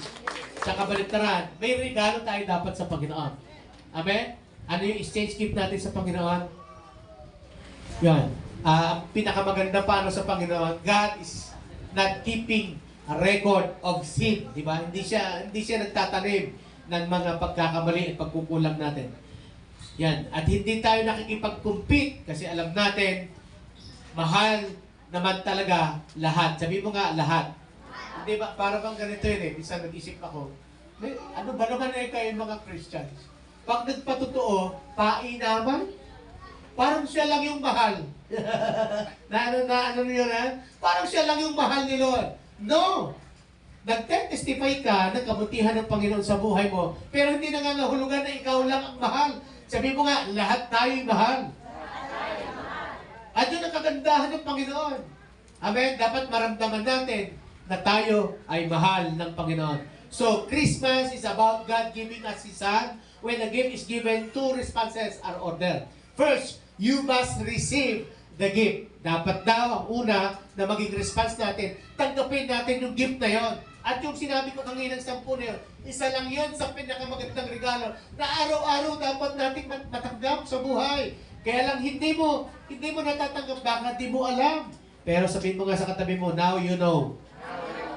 B: sa kabaliktaran, may regalo tayo dapat sa Panginoon. Amen? Ano yung exchange gift natin sa Panginoon? Yan. Ang pinakamaganda paano sa Panginoon, God is not keeping a record of sin, di ba? Hindi siya nagtatanim ng mga pagkakamali at pagkukulang natin. Yan. At hindi tayo nakikipag-compete kasi alam natin, mahal naman talaga lahat. Sabi mo nga, lahat. Hindi ba? Para bang ganito yun eh. Minsan nag-isip ako, ano ba naman kayo mga Christians? Pag nagpatotoo, painaman, parang siya lang yung mahal. ano yun ha? Parang siya lang yung mahal ni Lord. No! Nagte-testify ka ng kabutihan ng Panginoon sa buhay mo, pero hindi nangangahulugan na ikaw lang ang mahal. Sabi mo nga, lahat tayo'y mahal. At yun ang kagandahan ng Panginoon. Amen? Dapat maramdaman natin na tayo ay mahal ng Panginoon. So, Christmas is about God giving us His Son. When a gift is given, two responses are ordered. First, you must receive the gift. Dapat daw ang una na maging response natin, tanggapin natin yung gift na yon. At yung sinabi ko kanina ng 10 na yun, isa lang yun sa pinakamagandang regalo na araw-araw dapat nating matanggap sa buhay. Kaya lang hindi mo natatanggap, baka di mo alam. Pero sabihin mo nga sa katabi mo, now you know.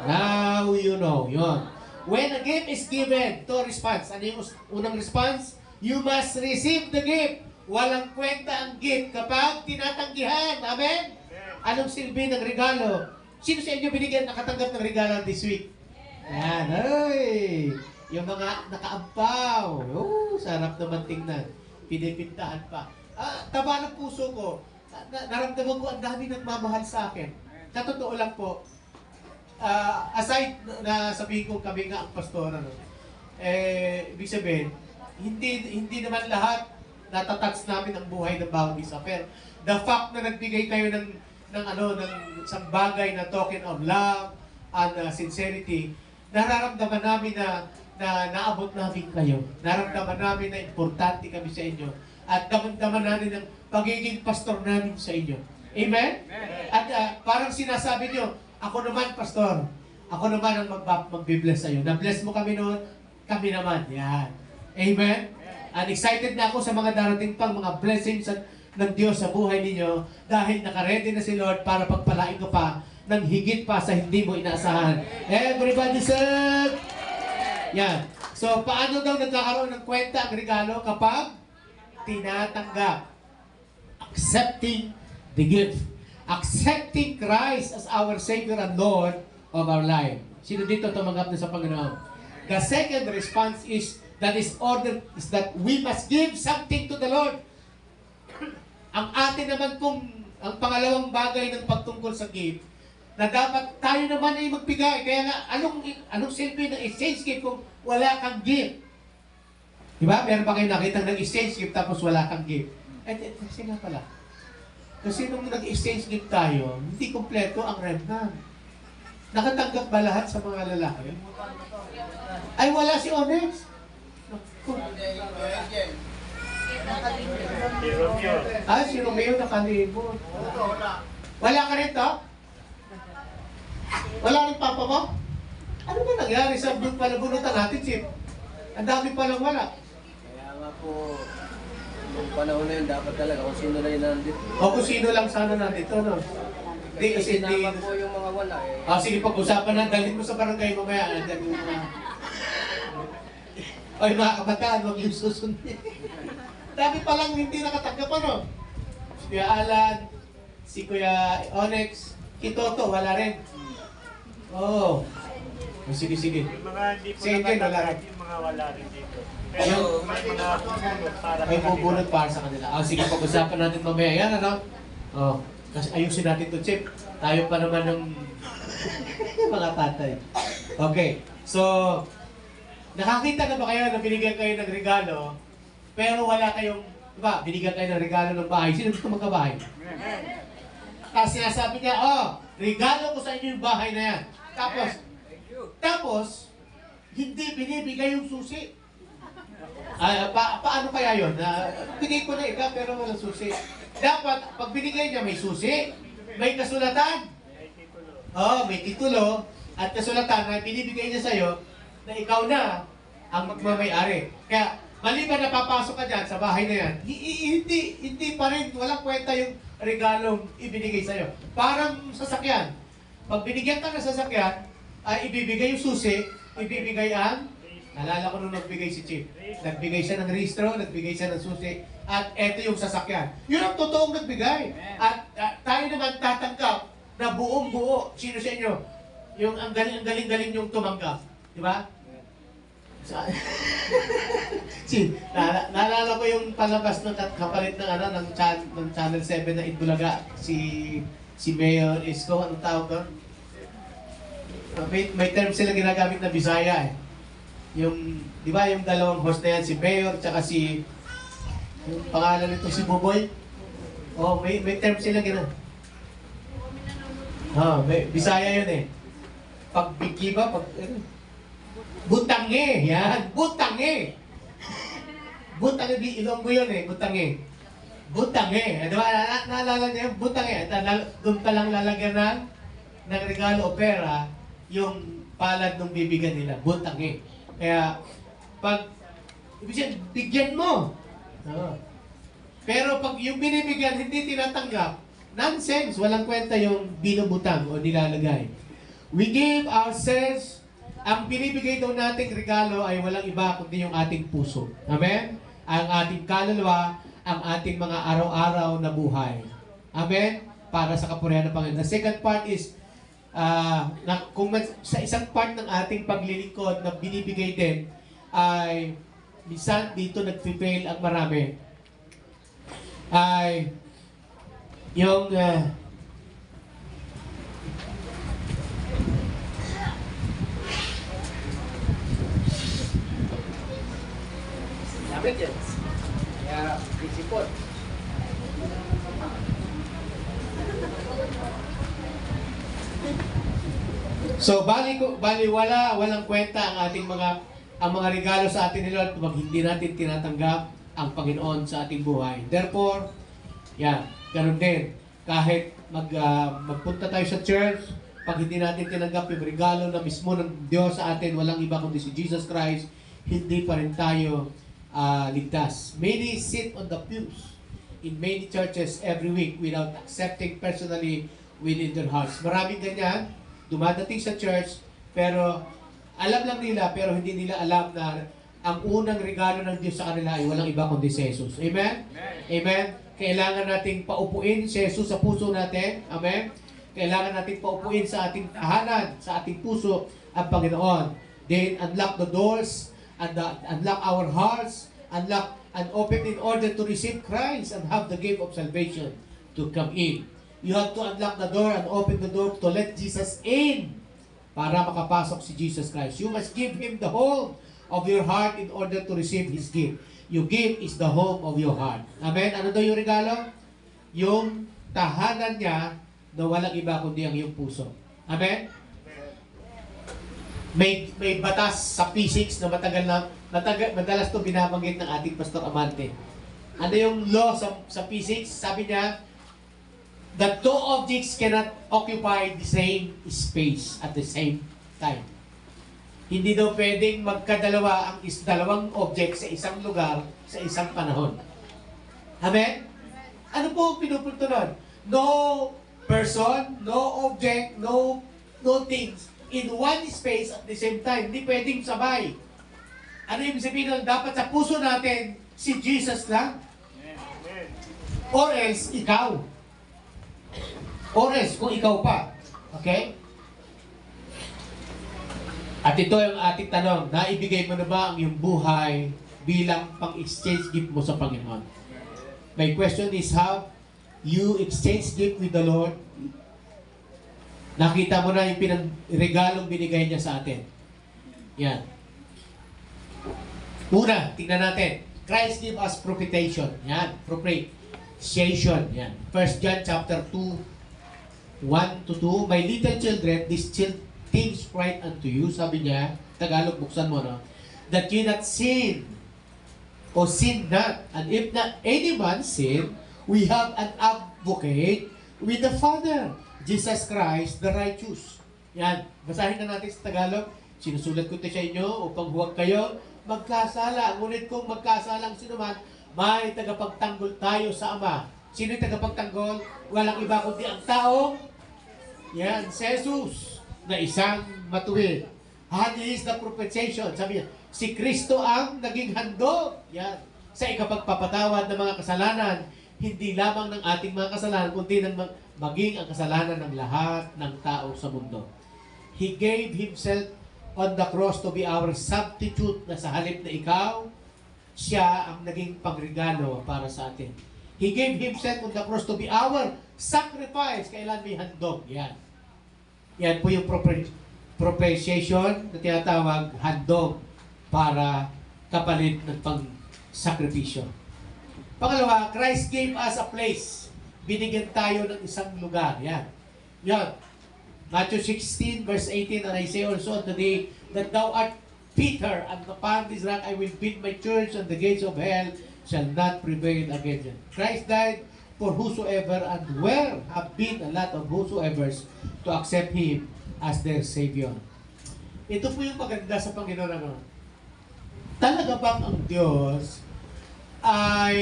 B: Now you know. Yun. When a gift is given, to response. Ano yung unang response? You must receive the gift. Walang kwenta ang gift kapag tinatanggihan. Amen? Anong silbi ng regalo? Sino sa inyo binigyan nakatanggap ng regalo this week? Yan. Ay! Yung mga nakaampaw. Oh, sarap naman tingnan. Pinipintahan pa. Taba ng puso ko. Naramdaman ko ang dami nagmamahal sa akin. Sa totoo lang po, aside na sabihin ko kami nga ang pastor, ibig sabihin, hindi naman lahat natatats namin ang buhay ng bawat isa. Pero the fact na nagbigay kayo ng isang bagay na token of love and sincerity, nararamdaman namin na naabot namin kayo. Nararamdaman namin na importante kami sa inyo. At damdaman namin ang pagiging pastor namin sa inyo. Amen? At parang sinasabi nyo, ako naman, pastor. Ako naman ang magbibless sa iyo. Na-bless mo kami noon, kami naman. Yan. Amen? And excited na ako sa mga darating pang mga blessings ng Diyos sa buhay ninyo dahil nakaredy na si Lord para pagpalain ko pa ng higit pa sa hindi mo inaasahan. Everybody said! Yan. So, paano daw nagkakaroon ng kwenta ang regalo kapag tinatanggap? Accepting the gift. Accepting Christ as our Savior and Lord of our life. Sino dito tumanggap na sa Panginoon? The second response is that we must give something to the Lord. Ang atin naman ang pangalawang bagay ng pagtungkol sa gift, na dapat tayo naman ay magbigay. Kaya nga, anong silbi ng exchange gift kung wala kang gift? Diba? Meron ba kayo nakita ng exchange gift tapos wala kang gift? Kasi nga pala. Kasi nung nag-exchange gift tayo, hindi kompleto ang remnant. Nakatanggap ba lahat sa mga lalaki? Ay, wala si Onyx. Si Romeo nakalibot. Wala ka rin to? Wala rin papa mo? Ano ba nangyari sa panabunutan natin, Chip? Ang dami palang wala.
E: Kaya nga po, nung panahon na yun, dapat talaga kung sino na yun nandito.
B: O kung sino lang sana nandito, no? Hindi kasi hindi...
E: Sinama po yung mga wala eh.
B: Ah, sige, pag-usapan na, dalhin mo sa barangay mamaya. Andyan yung mga... Ay, mga kabataan, huwag yung susundin. Dami palang hindi nakatanggap, ano? Si Kuya Alan, si Kuya Onyx, Kitoto, wala rin. Oo. Oh. Sige, sige.
F: Yung mga hindi po
B: Sige, wala
F: nakatanggap,
B: rin.
F: yung mga wala rin dito. Pero may mga bubunot para
B: May
F: sa kanila.
B: bubunot para sa kanila. Ah, sige, pag-usapan natin mamaya. Yan, ano? Oh, kasi ayusin natin to, Chip. Tayo pa naman ng mga tatay. Okay, so, nakakita na ba kayo na binigyan kayo ng regalo, pero wala kayong, diba, binigyan kayo ng regalo ng bahay. Sino gusto magkabahay? Tapos sinasabi niya, oh, regalo ko sa inyo yung bahay na yan. Tapos, hindi binibigay yung susi. Paano kaya yun? Bigay ko na ikaw pero walang susi. Dapat, pag binigay niya may susi, may kasulatan. Oh, may titulo at kasulatan na binibigay niya sa'yo na ikaw na ang magmamay-ari. Kaya, maliban na papasok ka dyan sa bahay na yan, hindi pa rin, walang kwenta yung regalong ibinigay sa'yo. Parang sasakyan. Pag binigyan ka ng sasakyan, ay ibibigay yung susi, ibibigay ang, nalala ko nung nagbigay si Chief. Nagbigay siya ng rehistro, nagbigay siya ng susi, at eto yung sasakyan. Yun ang totoong nagbigay. At tayo naman tatanggap na buong buo. Sino sa inyo? Yung ang galing-galing yung tumanggap. Di ba? Naalala ko yung palabas ng kapalit ng ng Channel 7 na Itbulaga, si Mayor Isko, anong tawag doon? May term sila ginagamit na Bisaya eh. Yung, di ba yung dalawang host na yan, si Mayor, tsaka yung pangalan nito si Buboy. Oh, may term sila ginagamit. Bisaya yun eh. Pagbigki ba? Butange, yan. Butange. Butange, di Ilonggo yun eh, butange. Butange. Di ba, naalala niyo yung butange. Doon pa lang lalagyan ng regalo o pera yung palad ng bibigyan nila. Butange. Kaya, pag, ibig sabihin, bigyan mo. Pero pag yung binibigyan, hindi tinatanggap, nonsense, walang kwenta yung binubutang o nilalagay. We give ourselves, ang binibigay daw nating regalo ay walang iba kundi yung ating puso. Amen? Ang ating kaluluwa, ang ating mga araw-araw na buhay. Amen? Para sa kapurihan ng Panginoon. The second part is, sa isang part ng ating paglilingkod na binibigay din, ay minsan dito nag-fail ang marami. Ay yung
E: Lapit yan. Kaya, isipot.
B: so bali walang kwenta ang mga regalo sa atin ni Lord pag hindi natin tinatanggap ang Panginoon sa ating buhay. Therefore, ganun din. Kahit magpunta tayo sa church, pag hindi natin tinanggap yung regalo na mismo ng Diyos sa atin, walang iba kundi si Jesus Christ, hindi pa rin tayo ligtas. Many sit on the pews in many churches every week without accepting personally within their hearts. Maraming ganyan, dumadating sa church, pero alam lang nila, pero hindi nila alam na ang unang regalo ng Diyos sa kanila ay walang iba kundi si Jesus. Amen? Amen? Kailangan nating paupuin si Jesus sa puso natin. Amen? Kailangan nating paupuin sa ating tahanan, sa ating puso, ang Panginoon. Then, unlock the doors, unlock our hearts, unlock and open in order to receive Christ and have the gift of salvation to come in. You have to unlock the door and open the door to let Jesus in para makapasok si Jesus Christ. You must give Him the whole of your heart in order to receive His gift. Your gift is the home of your heart. Amen? Ano daw yung regalo? Yung tahanan niya na walang iba kundi ang iyong puso. Amen? May batas sa P6 na madalas to binabanggit ng ating Pastor Amante. Ano yung law sa P6? Sabi niya, the two objects cannot occupy the same space at the same time. Hindi daw pwedeng magkadalawa ang dalawang object sa isang lugar sa isang panahon. Amen? Ano po ang pinupunto nun? No person, no object, no things in one space at the same time. Hindi pwedeng sabay. Ano yung sabihin nun? Dapat sa puso natin si Jesus lang. Or else, ikaw. Or else, kung ikaw pa. Okay? At ito ang ating tanong, naibigay mo na ba ang iyong buhay bilang pang-exchange gift mo sa Panginoon? My question is, have you exchange gift with the Lord? Nakita mo na yung regalong binigay niya sa atin. Yan. Una, tingnan natin. Christ give us propitiation. Yan. Propitiation. Yan. 1 John chapter 2, 1 to 2. My little children, these things write unto you. Sabi niya, Tagalog, buksan mo, no? That you not sin o sin not. And if not any man sin, we have an advocate with the Father, Jesus Christ, the righteous. Yan. Basahin na natin sa Tagalog. Sinusulat ko ito sa inyo upang huwag kayo magkasala. Ngunit kung magkasala ang sinuman, may tagapagtanggol tayo sa Ama. Sino yung tagapagtanggol? Walang iba kundi ang taong yan, si Jesus na isang matuwid. And He is the propitiation. Sabi niya, si Kristo ang naging handog. Yan. Sa ikapagpapatawad ng mga kasalanan, hindi lamang ng ating mga kasalanan, kundi ng maging ang kasalanan ng lahat ng tao sa mundo. He gave Himself on the cross to be our substitute, na sa halip na ikaw, siya ang naging pagregalo para sa atin. He gave Himself on the cross to be our sacrifice. Kailan may handog? Yan. Yan po yung propitiation na tinatawag handog para kapalit ng pang-sakripisyo. Pangalawa, Christ gave us a place. Binigyan tayo ng isang lugar. Yan. Yan. Matthew 16 verse 18, and I say also on the day that thou art Peter, and upon this rock I will build my church, and the gates of hell shall not prevail against it. Christ died for whosoever, and where have been a lot of whosoevers to accept Him as their Savior. Ito po yung maganda sa Panginoon. Ano? Talaga bang ang Diyos ay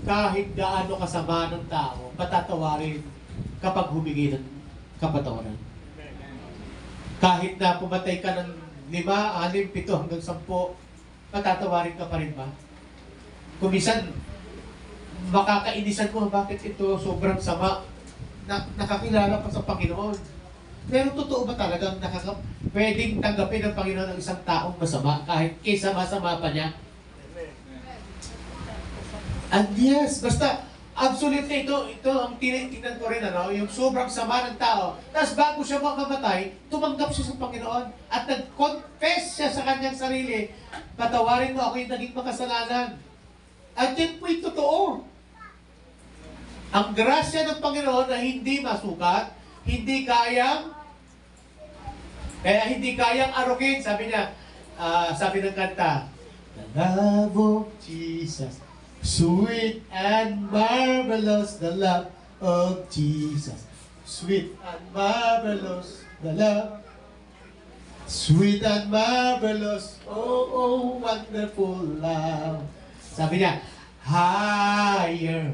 B: kahit gaano kasama ng tao, patatawarin kapag humingi ng kapatawaran? Kahit na pumatay ka ng 5, 6, 7 hanggang 10, patatawarin ka pa rin ba? Kung minsan, makakainisan mo, bakit ito sobrang sama, nakakilala pa sa Panginoon. Pero totoo ba talagang pwedeng tanggapin ng Panginoon ang isang taong masama kahit kaysa masama pa niya? And yes, basta absolutely ito ang tinitingnan ko rin, ano, yung sobrang sama ng tao. Tapos bago siya mamamatay, tumanggap siya sa Panginoon at nag-confess siya sa kanyang sarili, patawarin mo ako yung naging makasalanan. At yan po'y totoo. Ang grasya ng Panginoon na hindi masukat, hindi kayang arugin. Sabi niya, sabi ng kanta, the love of Jesus, sweet and marvelous, the love of Jesus. Sweet and marvelous, the love. Sweet and marvelous, oh, wonderful love. Sabi niya, higher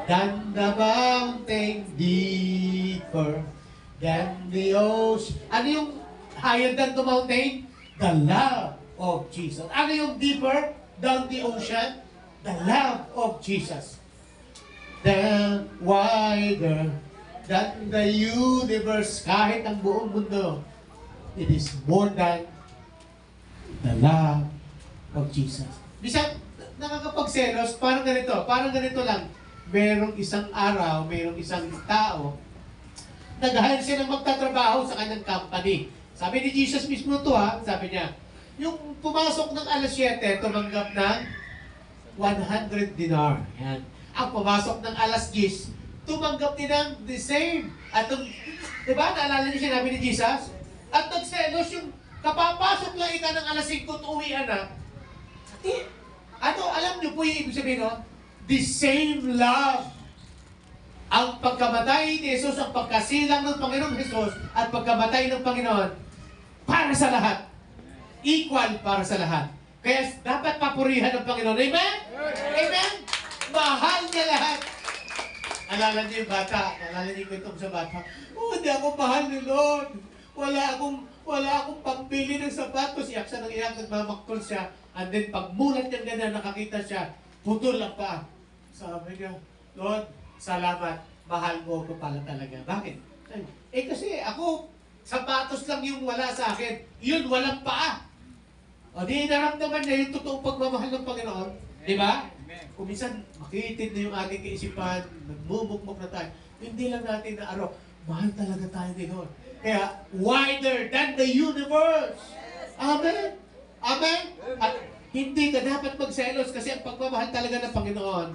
B: than the mountain, deeper than the ocean. Ano yung higher than the mountain? The love of Jesus. Ano yung deeper than the ocean? The love of Jesus. Then wider than the universe, kahit ang buong mundo, it is more than the love of Jesus. Bisa, nakakapagselos, parang ganito lang. Merong isang araw, merong isang tao, nag-hire siya ng magtatrabaho sa kanyang company. Sabi ni Jesus mismo to, sabi niya, yung pumasok ng alas 7, tumanggap ng 100 dinar. Yan. Ang pumasok ng alas 10, tumanggap din ng the same. At diba, naalala niyo sinabi ni Jesus? At nagselos yung kapapasok lang ika ng alas 5 at uwian na. Alam niyo po yung ibig sabihin, no? The same love. Ang pagkamatay ni Jesus, ang pagkasilang ng Panginoong Jesus, at pagkamatay ng Panginoon, para sa lahat. equal para sa lahat. Kaya dapat papurihan ng Panginoon. Amen? Amen? Mahal niya lahat. Alala niyo yung bata. Alala niyo yung kwento sa bata. Oh, hindi ako mahal ni Lord. Wala akong pambili ng sapatos. Iyak siya ng iyak, nagmamaktol siya. And then pagmulat niya ganyan, nakakita siya, putol ang paa. Sabi niya, Lord, salamat. Mahal mo ko pala talaga. Bakit? Kasi ako, sapatos lang yung wala sa akin. Yun, walang paa. O di naramdaman niya yung totoong pagmamahal ng Panginoon. Di ba? Kung minsan, makitid na yung ating kaisipan, nagmumukmuk na tayo. Hindi lang natin na mahal talaga tayo ni Lord. Kaya, wider than the universe. Amen? Amen? At hindi ka dapat magselos kasi ang pagmamahal talaga ng Panginoon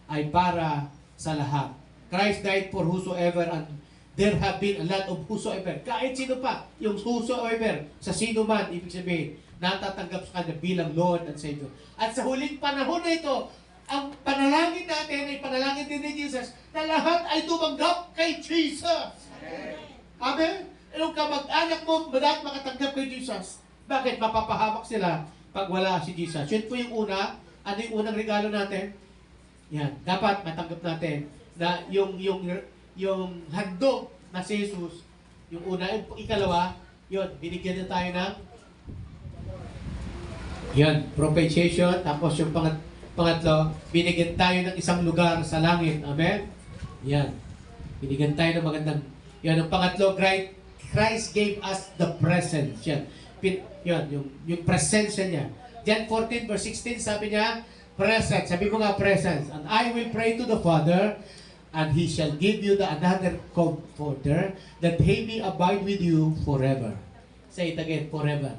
B: ay para sa lahat. Christ died for whosoever and there have been a lot of whosoever. Kahit sino pa, yung whosoever, sa sino man, ibig sabihin, natatanggap sa Kanya bilang Lord and Savior. At sa huling panahon na ito, ang panalangin natin ay panalangin din ni Jesus na lahat ay tumanggap kay Jesus. Amen? Yung kamag-anak mo, dapat makatanggap kay Jesus. Bakit? Mapapahamak sila pag wala si Jesus. Yun po yung una. Ano yung unang regalo natin? Yan. Dapat matanggap natin na yung handog na si Jesus, yung una, yung ikalawa, yun, binigyan na tayo ng yan, propitiation. Tapos yung pangatlo, binigyan tayo ng isang lugar sa langit. Amen? Yan. Binigyan tayo ng magandang, yan, yung pangatlo, Christ gave us the presence. Yan. Yan, yung presensya niya. John 14 verse 16, sabi niya, presence. Sabi ko nga, presence. And I will pray to the Father, and He shall give you another comforter, that He may abide with you forever. Say it again, forever.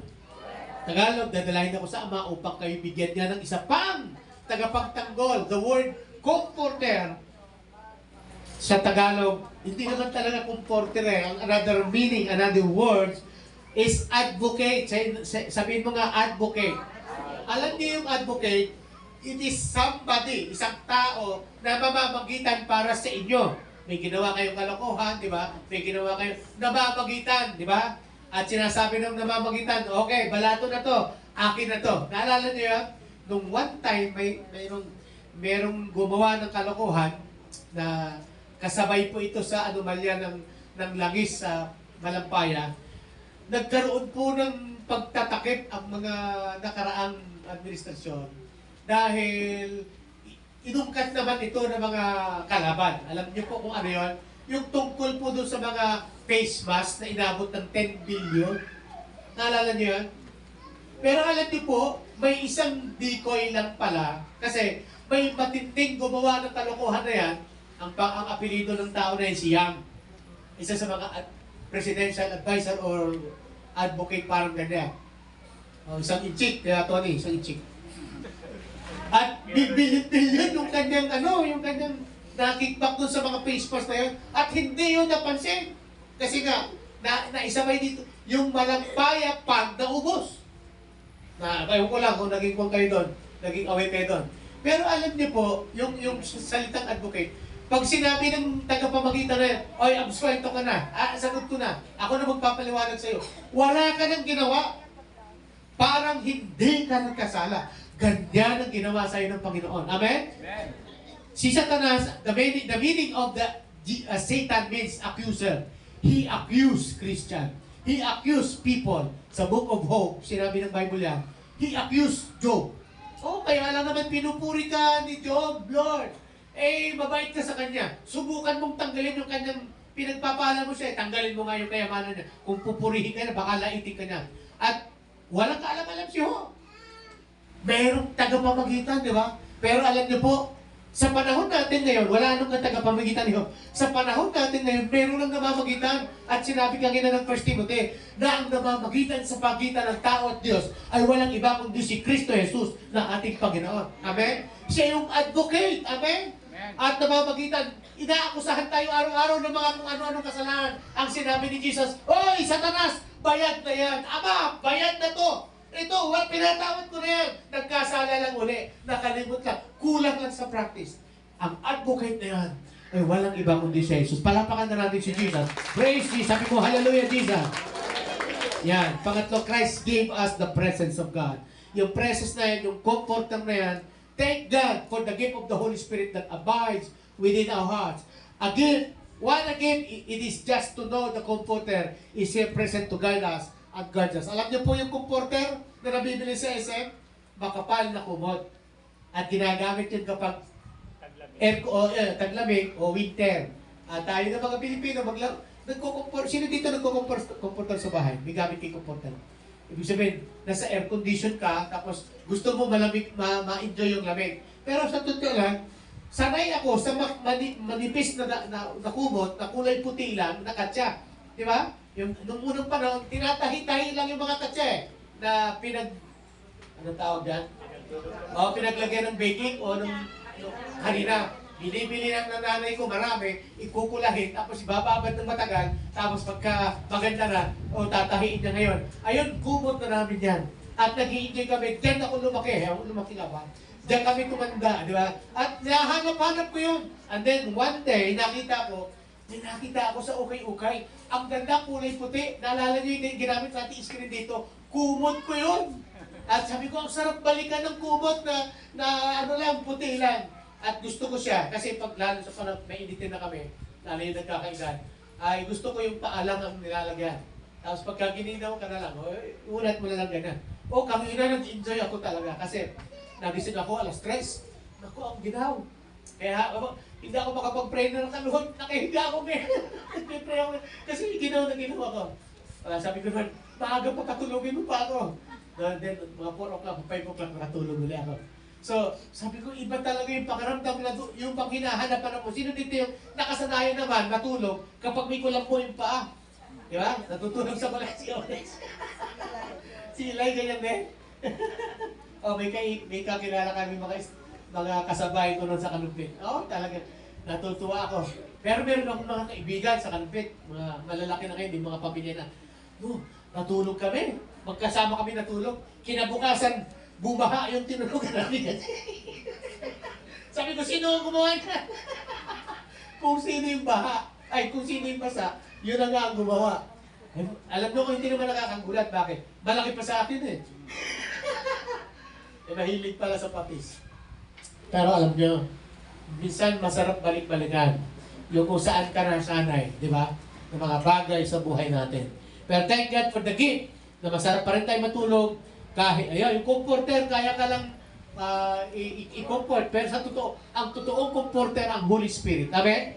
B: Tagalog, dadalahin ako sa Ama upang kayo bigyan niya ng isa pang tagapagtanggol. The word comforter sa Tagalog, hindi naman talaga comforter eh. Ang another meaning, another words, is advocate. Sabihin mo nga advocate. Alam niyo yung advocate, it is somebody, isang tao na mamamagitan para sa inyo. May ginawa kayong kalokohan, di ba? May ginawa kayong namamagitan, di ba? At sinasabi ng namamagitan, okay, balato na to, akin na to. Naalala niyo yan? Nung one time, merong gumawa ng kalokohan na kasabay po ito sa anomalya ng langis sa Malampaya. Nagkaroon po ng pagtatakip ang mga nakaraang administrasyon dahil inungkat naman ito ng mga kalaban. Alam niyo po kung ano yun? Yung tungkol po doon sa mga face mask na inabot ng 10 billion. Naalala niyo yan? Pero alam niyo po, may isang decoy lang pala kasi may matinding gumawa ng kalokohan na yan. Ang apelido ng tao na yan si Yang. Isa sa mga presidential advisor or advocate parang ganyan. Isang inchik, kaya Tony, isang inchik. At bibilit-bilit yung kanyang na-kickback dun sa mga face mask na yun. At hindi yun napansin. Kasi nga, naisabay dito, yung Malampaya pag naubos. Kayo ko lang kung naging kung kayo doon, naging away kayo doon. Pero alam niyo po, yung salitang advocate, pag sinabi ng tagapamagitan na yan, oy, absuelto ka na, sagot ko na, ako na magpapaliwanag sa'yo. Wala ka nang ginawa. Parang hindi ka nagkasala. Ganyan ang ginawa sa'yo ng Panginoon. Amen?
F: Amen.
B: Si Satanas, the meaning of the Satan means accuser. He accused Christian. He accused people. Sa Book of Hope, sinabi ng Bible yan, he accused Job. Kaya lang naman pinupuri ka ni Job, Lord. Mabait ka sa kanya. Subukan mong tanggalin yung kanyang pinagpapala mo siya. Tanggalin mo nga yung kayamanan niya. Kung pupurihin ka na, baka laitin ka niya. At walang kaalam-alam si Job. Merong tagapamagitan, di ba? Pero alam niyo po, sa panahon natin ngayon, wala nung tagapamagitan niyo. Sa panahon natin ngayon, meron lang namamagitan. At sinabi kanina ng 1 Timothy, na ang namamagitan sa pagitan ng tao at Diyos ay walang iba kundi si Kristo Jesus na ating Panginoon. Amen? Siya yung advocate. Amen? At namamagitan, inaakusahan tayo araw-araw ng mga kung ano-anong kasalanan. Ang sinabi ni Jesus, Oy, Satanas, bayad na yan. Ama, bayad na to. Ito, pinatawad ko na yan. Nagkasala lang uli. Nakalimot lang. Kulang lang sa practice. Ang advocate na yan ay walang iba kundi si Jesus. Palapakan na natin si Jesus. Praise Jesus. Sabi ko, hallelujah, Jesus. Yan. Pangatlo, Christ gave us the presence of God. Yung presence na yan, yung comfort na yan, thank God for the gift of the Holy Spirit that abides within our hearts. Again, it is just to know the Comforter is here present to guide us and guard us. Alam niyo po yung Comforter na nabibili sa SM? Makapal na kumot. At ginagamit yun kapag taglamig o winter. At tayo ng mga Pilipino, sino dito nagko-comforter sa bahay? May gamit kay comforter. Ibig sabihin, nasa air condition ka, tapos gusto mo malamig, ma-enjoy yung lamig. Pero sa totoo lang, sanay ako sa manipis na kumot, na kulay puti lang, na katsa. Di ba? Nung unang panahon, tinatahi-tahi lang yung mga katsa na anong tawag yan? Pinaglagyan ng baking o nung harina. Binibili ng nanay ko marami, ikukulahin, tapos ibababad ng matagal, tapos pagka maganda na, tatahiin niya ngayon. Ayun, kumot na namin yan. At nag-i-enjoy kami, diyan ako lumaki. Lumaki ka ba? Diyan kami tumanda, di ba? At nahanap-hanap ko yun. And then one day, nakita ako sa ukay-ukay. Ang ganda, kulay puti. Naalala niyo yung ginamit natin screen dito. Kumot ko yun. At sabi ko, ang sarap balikan ng kumot na puti lang. At gusto ko siya, kasi lalo sa panahon, may initin na kami, lalo yung nagkakaedad, ay gusto ko yung paalang ang nilalagyan. Tapos pagka gininaw ka na lang, ulat mo na lang ganyan. Kami nag-enjoy ako talaga, kasi nagising ako alas 3. Naku, ang ginaw. Kaya hindi ako makapag-pray na nakaluhod, nakahiga ako ngayon. Nag-pray ako, kasi ginaw ako. Sabi ko naman, maaga pa katulogin mo pa ako. Then, mga 4 o'clock, 5 o'clock, nakatulog ulit ako. So, sabi ko, iba talaga yung pakiramdam na yung pang hinahanapan mo. Sino dito yung nakasanayan naman, matulog, kapag may kulang po yung paa? Di ba? Natutulog sa kulang si Onyx. Si Eli, ganyan din. May kakilala kami mga kasabay ko nun sa Kalumpit. Talaga, natutuwa ako. Pero meron akong mga kaibigan sa Kalumpit, mga malalaki na kayo, hindi mga pamilya na. Natulog kami. Magkasama kami natulog. Kinabukasan, bumaha yung tinulugan namin kasi. Sabi ko, sino ang gumawa na? Kung sino yung baha, kung sino yung basa, yun na nga ang gumawa. Alam nyo kung hindi naman nakakagulat, bakit? Malaki pa sa akin eh. Mahilig pala sa patis. Pero alam nyo, minsan masarap balik-balikan. Yung kung saan ka nasanay, di ba? Ng mga bagay sa buhay natin. Pero thank God for the gift na masarap pa rin tayo matulog. Kahit, yung comforter, kaya ka lang i-comfort. Pero sa totoo, ang totoong comforter ang Holy Spirit. Amen?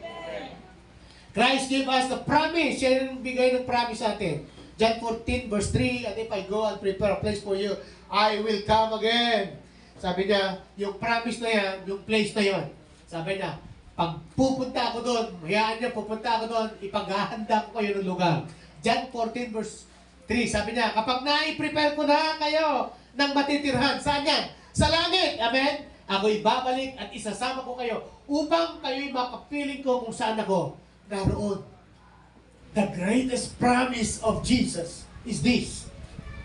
B: Christ gave us the promise. Siya yung bigay ng promise sa atin. John 14 verse 3, and if I go and prepare a place for you, I will come again. Sabi niya, yung promise na yan, yung place na yan. Sabi niya, pag pupunta ako doon, hayaan niya, pupunta ako doon, ipaghahanda ko kayo ng lugar. John 14 verse 3, sabi niya, kapag na-prepare ko na kayo ng matitirhan, saan yan? Sa langit, amen? Ako'y babalik at isasama ko kayo upang kayo'y makapiling ko kung saan ako naroon. The greatest promise of Jesus is this,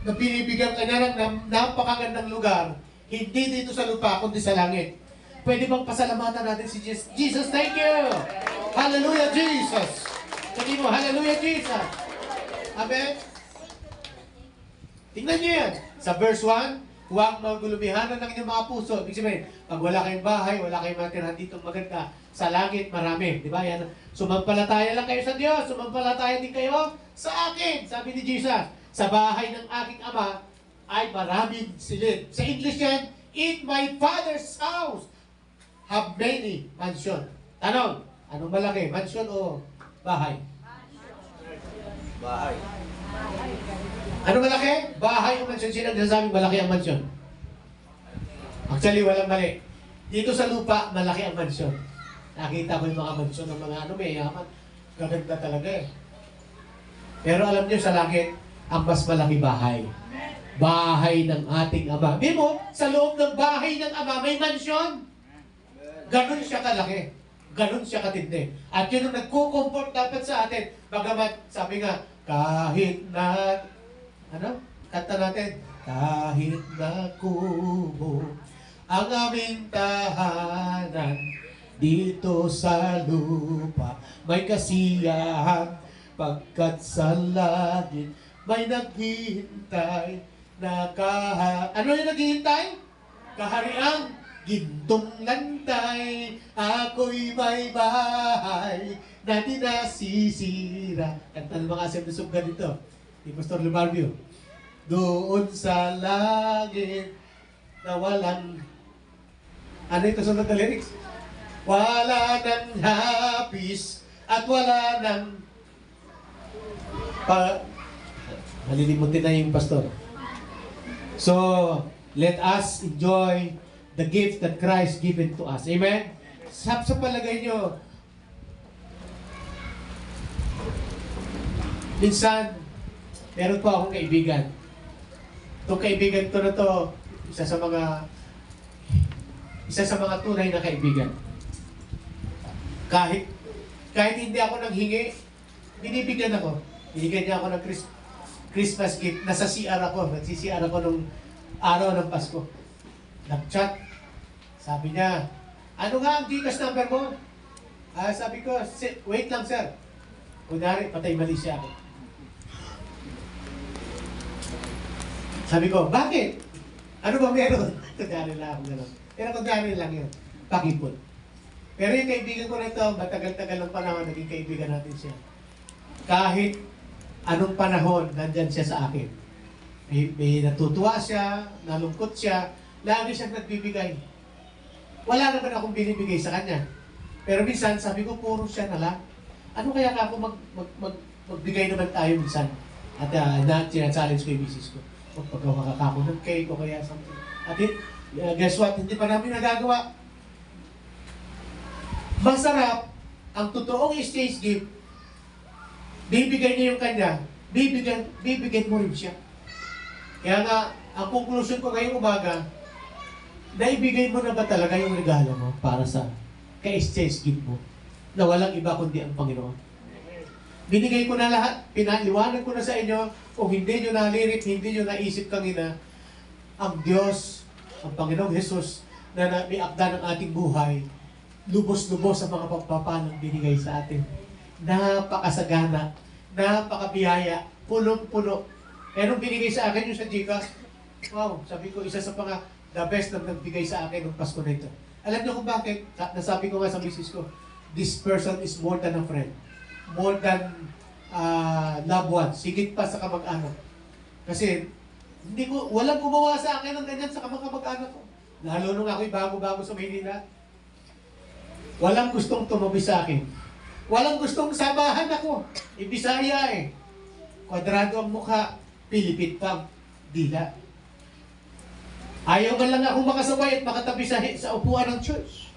B: na binibigyan ka niya ng napakagandang lugar, hindi dito sa lupa, kundi sa langit. Pwede bang pasalamatan natin si Jesus? Jesus, thank you! Hallelujah, Jesus! Sabi mo, hallelujah, Jesus! Amen? Tingnan niyo yan. Sa verse 1, huwag magulumihanan ng inyong mga puso. Ibig sabihin, pag wala kayong bahay, wala kayong matirahan dito maganda, sa langit marami. Di ba? Yan. Sumampalataya lang kayo sa Diyos. Sumampalataya din kayo sa akin. Sabi ni Jesus, sa bahay ng aking Ama ay maraming silid. Sa English yan, in my Father's house have many mansion. Tanong, anong malaki? Mansion o bahay?
E: Bahay.
B: Ano malaki? Bahay o mansyon? Sino nagsasabing malaki ang mansyon? Actually, walang mali. Dito sa lupa, malaki ang mansyon. Nakita ko yung mga mansyon ng mga may yaman. Gaganda talaga eh. Pero alam niyo sa langit, ang mas malaki bahay. Bahay ng ating Ama. Bimo, sa loob ng bahay ng Ama, may mansyon. Ganon siya kalaki. Ganon siya katindi. At yun ang nagko-comfort dapat sa atin. Bagamat, sabi nga, kahit na kanta natin. Kahit na kubo ang aming tahanan dito sa lupa, may kasiyahan pagkat sa langit may naghihintay na ano yung naghihintay? Kahariang gintong lantay, ako'y may bahay na di nasisira. Kanta ng mga asem-sub ganito ni Pastor Lumarbio. Doon sa langit na walang, ano ito sunod na lyrics? Wala nang hapis at wala nang malilimutin na yung pastor. So, let us enjoy the gift that Christ given to us. Amen? Sa palagay nyo, minsan, meron po akong kaibigan. Itong kaibigan to na to, isa sa mga tunay na kaibigan. Kahit hindi ako nanghingi, binibigyan ako. Binigyan niya ako ng Christmas gift. Nasa CR ako. Nagsi-CR ako nung araw ng Pasko. Nag-chat. Sabi niya, ano nga ang Gcash number mo? Sabi ko, wait lang sir. Kunyari, patay mali siya ako. Sabi ko, bakit? Ano ba meron? Kunyari lang ako gano'n. Pero kunyari lang yun. Pakipon. Pero yung kaibigan ko na ito, matagal-tagal ng panahon, naging kaibigan natin siya. Kahit anong panahon, nandyan siya sa akin. May natutuwa siya, nalungkot siya, lagi siyang nagbibigay. Wala naman akong binibigay sa kanya. Pero minsan, sabi ko, puro siya na lang. Ano kaya ako magbigay naman tayo minsan? At challenge ko yung misis ko. Magpagawa ka ako ng cake o kaya something. At guess what? Hindi pa namin nagagawa. Masarap, ang totoong exchange gift, bibigyan niya yung kanya, bibigyan mo rin siya. Kaya nga, ang conclusion ko ngayong umaga, naibigay mo na ba talaga yung regalo mo para sa ka-exchange gift mo? Na walang iba kundi ang Panginoon. Binigay ko na lahat, pinaliwanag ko na sa inyo, kung hindi nyo nalirit, hindi nyo naisip kanina, ang Diyos, ang Panginoong Jesus, na may akda ng ating buhay, lubos-lubos sa mga pagpapalang binigay sa atin. Napakasagana, napakabiyaya, punong-puno. Eh nung binigay sa akin yung sa Gcash, wow, sabi ko, isa sa mga the best na nagbigay sa akin ng Pasko na ito. Alam niyo kung bakit? Nasabi ko nga sa misis ko, this person is more than a friend. More than loved one. Sigit pa sa kamag-anak. Kasi, walang gumawa sa akin ng ganyan sa kamag-anak ko. Lalo nung ako'y bago-bago sa Maynila. Walang gustong tumabi sa akin. Walang gustong samahan ako. Ibisaya eh. Kwadrado ang mukha, Pilipit pa, dila. Ayaw man lang akong makasabay at makatabi sa upuan ng church.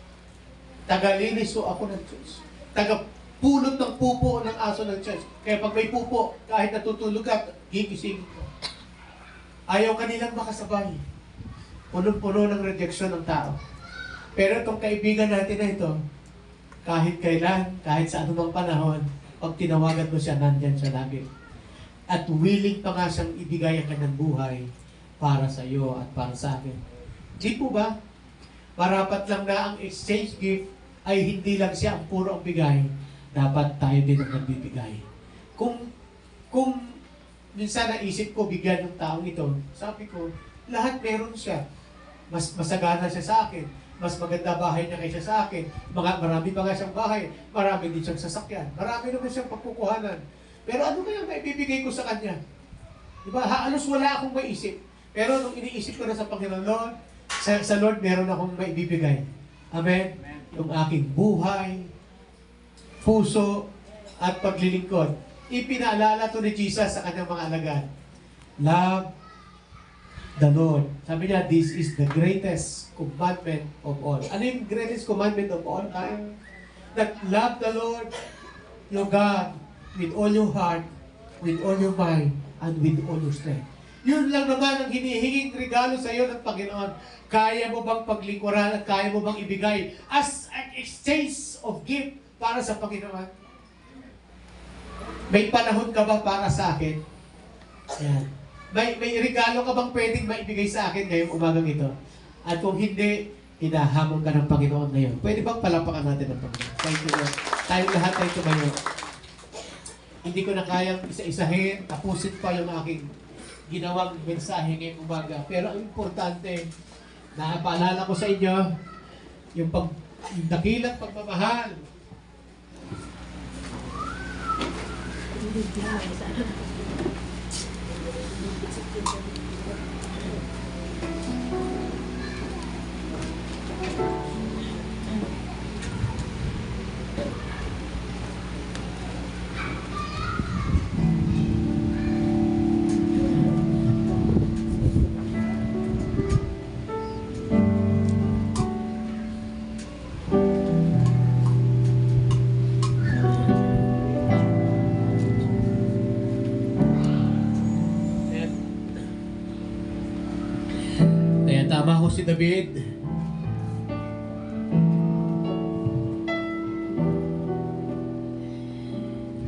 B: Tagalinis so ako ng church. Tagapulot ng pupo ng aso ng church. Kaya pag may pupo, kahit natutulog ka, gigising ko. Ayaw kanilang makasabay. Punong-puno ng rejection ng tao. Pero itong kaibigan natin na ito, kahit kailan, kahit sa anumang panahon, pag tinawagan mo siya, nandyan siya lagi. At willing pa nga siyang ibigay ang kanyang buhay para sa iyo at para sa akin. Di po ba? Marapat lang na ang exchange gift ay hindi lang siya ang puro ang bigay, dapat tayo din ang nagbibigay. Kung minsan naisip ko bigyan ng taong ito, sabi ko, lahat meron siya. Mas masagana siya sa akin. Mas maganda bahay niya kaysa sa akin. Marami pa nga siyang bahay. Marami din siyang sasakyan. Marami naman siyang pagkukuhanan. Pero ano kaya maibibigay ko sa kanya? Diba? Halos wala akong maisip. Pero nung iniisip ko na sa Panginoon, Lord, sa Lord meron akong maibibigay. Amen? Yung aking buhay, puso, at paglilingkod. Ipinaalala to ni Jesus sa kanyang mga alagad. Love the Lord. Sabi niya, this is the greatest commandment of all. Ano yung greatest commandment of all? That love the Lord, your God, with all your heart, with all your mind, and with all your strength. Yun lang naman ang hinihinging regalo sa iyo ng Panginoon. Kaya mo bang paglingkuran at kaya mo bang ibigay as an exchange of gift para sa Panginoon? May panahon ka ba para sa akin? Yan. May regalo ka bang pwedeng maibigay sa akin ngayong umagang ito? At kung hindi, hinahamon ka ng Panginoon ngayon. Pwede bang palapakan natin ng Panginoon? Thank you, Lord. Tayong lahat ay tumayo. hindi ko na kayang isa-isahin, tapusin pa yung aking ginawang mensahe ngayong umaga. Pero ang importante, napaalala ko sa inyo, yung dakilang pagmamahal. Kaya tama ko si David.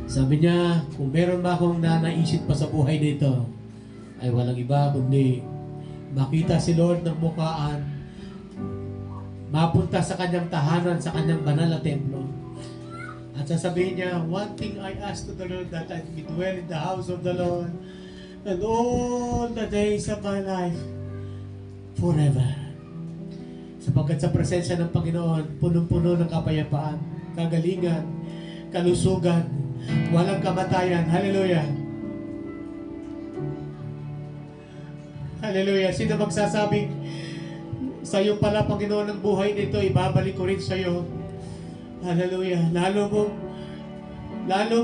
B: Sabi niya, kung meron ba akong nanaisip pa sa buhay nito, ay walang iba kundi makita si Lord ng mukhaan, mapunta sa kanyang tahanan, sa kanyang banal na templo. At sasabihin niya, one thing I ask to the Lord, that I may dwell in the house of the Lord and all the days of my life forever. Sapagkat sa presensya ng Panginoon, punong-puno ng kapayapaan, kagalingan, kalusugan, walang kamatayan. Hallelujah! Hallelujah! Sino magsasabing, sa iyo pala, Panginoon, ng buhay nito, ibabalik ko rin sa iyo. Hallelujah! Lalo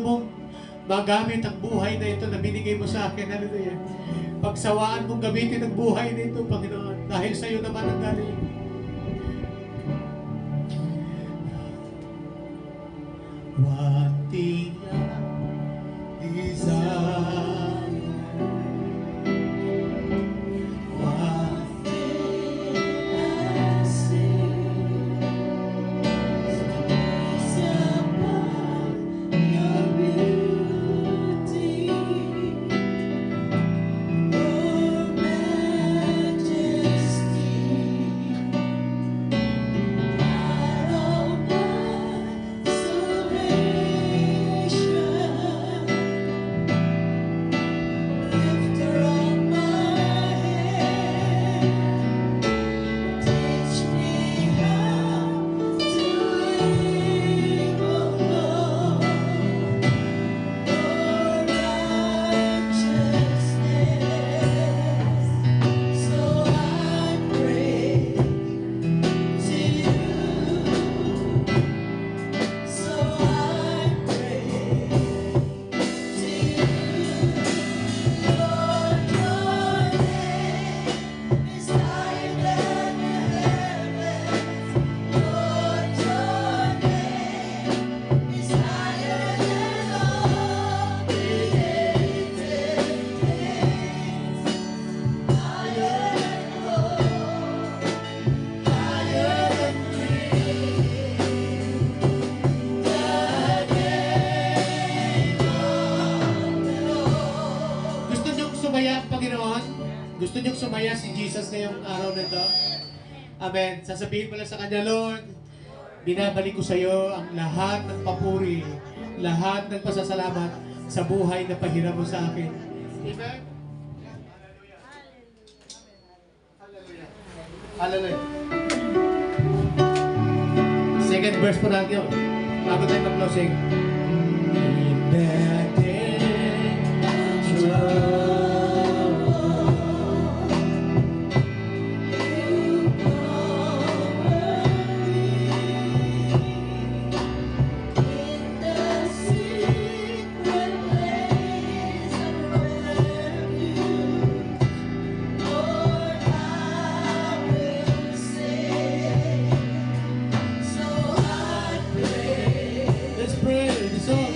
B: mong magamit ang buhay na ito na binigay mo sa akin. Hallelujah! Pagsawaan mong gamitin ang buhay na ito, Panginoon, dahil sa iyo naman ang galing. One thing I desire, one thing I seek, is upon your beauty, your majesty. Out of my salvation, lifter of my head, teach me how to live alone. Your righteousness, so I pray to you. So I pray to you, Lord, your name is higher than the heavens. Lord, your name is higher than all created things. Higher than gold, higher than green. Gusto niyong sumaya ang Panginoon? Gusto niyong sumaya si Jesus ngayong araw na ito? Amen. Sasabihin mo lang sa Kanya, Lord, binabalik ko sa iyo ang lahat ng papuri, lahat ng pasasalamat sa buhay na pahiram mo sa akin. Amen? Hallelujah. Hallelujah. Second verse po natin yun. Bago tayo mag-closing. In the day of trouble, you cover me. In the secret place of refuge, Lord, I will sing. So I pray. Let's pray. This song.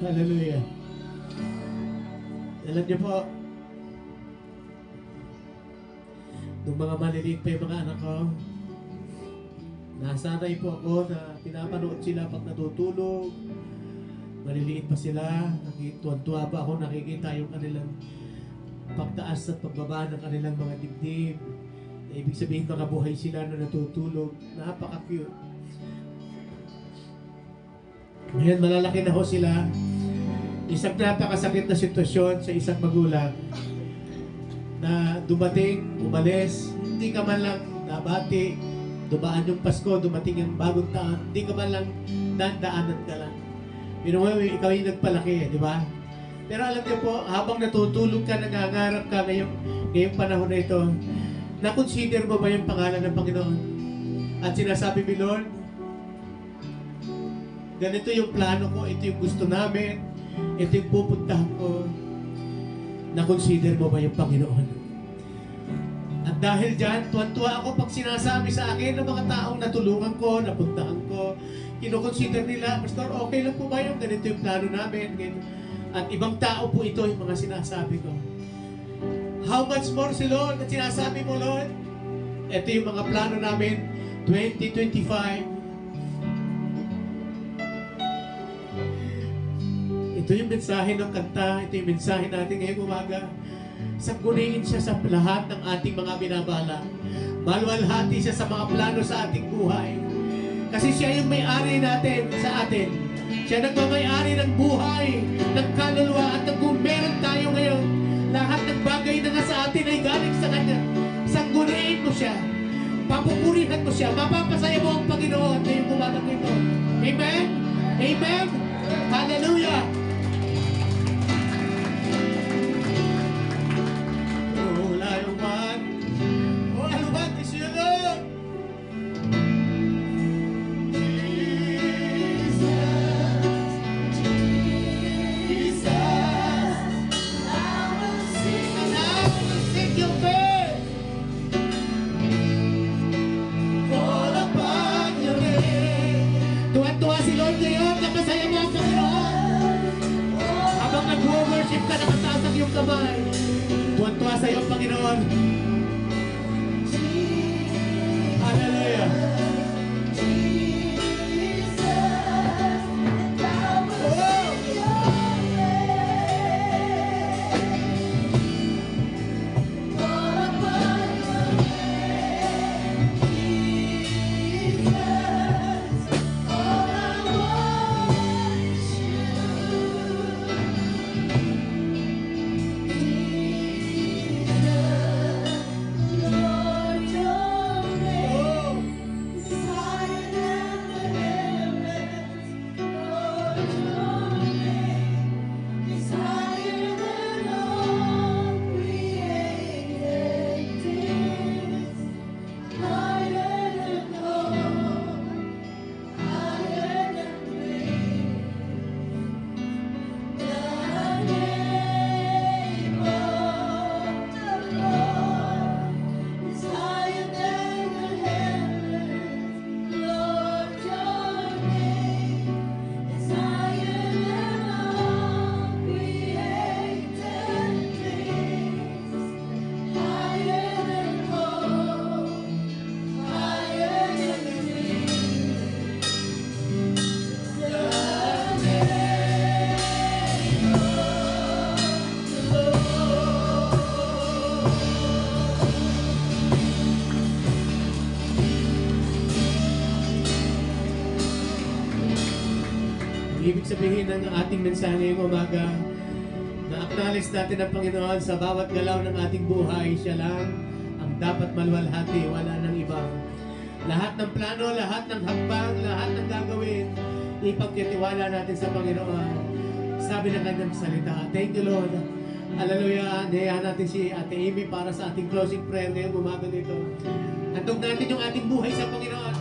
B: Hallelujah. Alam niyo po, nung mga maliliit pa yung mga anak ko, nasanay po ako na pinapanood sila pag natutulog. Maliliit pa sila, tuwan-tuwa pa ako nakikita yung kanilang pagtaas at pagbaba ng kanilang mga dibdib. Na ibig sabihin mga buhay sila na natutulog. Napaka-cute. Ngayon malalaki na ho sila. Isang napakasakit na sitwasyon sa isang magulang na dumating, umalis, hindi ka man lang nabati, dumaan yung Pasko, dumating yung bagong taon, hindi ka man lang dandaanan ka lang. You know, ikaw yung nagpalaki, di ba? Pero alam niyo po, habang natutulog ka, nangangarap ka ngayong panahon na ito, na-consider mo ba yung pangalan ng Panginoon? At sinasabi mo, Lord, ganito yung plano ko, ito yung gusto namin, ito yung pupuntahan ko. Na-consider mo ba yung Panginoon? At dahil dyan, tuwan-tuwa ako pag sinasabi sa akin ng mga taong natulungan ko, napuntahan ko, kinoconsider nila, Pastor, okay lang po ba yung ganito yung plano namin? Ganito. At ibang tao po ito yung mga sinasabi ko. How much more si Lord? At sinasabi mo, Lord, ito yung mga plano namin, 2025. Ito yung mensahe ng kanta, ito yung mensahe natin ngayong umaga. Sangguniin siya sa lahat ng ating mga binabala. Maluwalhati siya sa mga plano sa ating buhay. Kasi siya yung may-ari natin sa atin. Siya nagmamay-ari ng buhay, ng kaluluwa, at kung meron tayo ngayon, lahat ng bagay na nasa atin ay galing sa Kanya. Sangguniin mo siya. Papupurihan mo siya. Mapapasaya mo ang Panginoon na yung umagang ito. Amen? Amen? Hallelujah! Tuwa-tuwa si Lord ngayon, napasaya mo ang Panginoon. Habang nag-worship ka, nakataas ang iyong kamay. Tuwa-tuwa sa iyo ang Panginoon. Hallelujah. Ibig sabihin ng ating mensahe ngayong umaga, na acknowledge natin ang Panginoon sa bawat galaw ng ating buhay. Siya lang ang dapat maluwalhati, wala nang iba. Lahat ng plano, lahat ng hakbang, lahat ng gagawin, ipagkatiwala natin sa Panginoon. Sabi ng kanyang salita, thank you Lord. Hallelujah. Nayahan natin si Ate Amy para sa ating closing prayer ngayong umaga nito. Handog natin yung ating buhay sa Panginoon.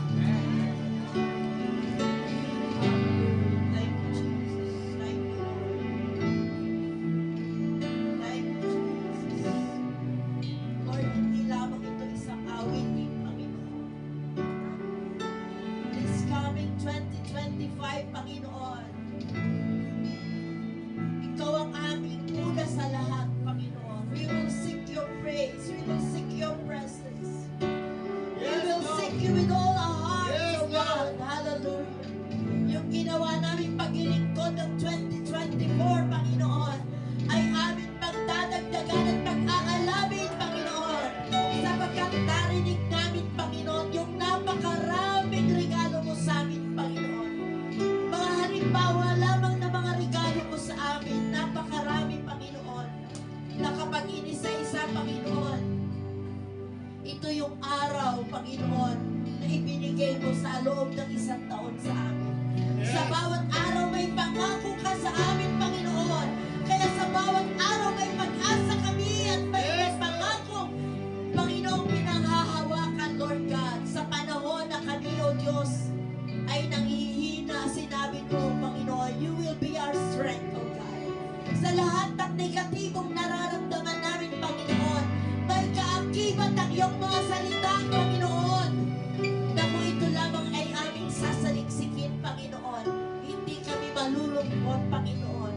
D: Panginoon, Panginoon.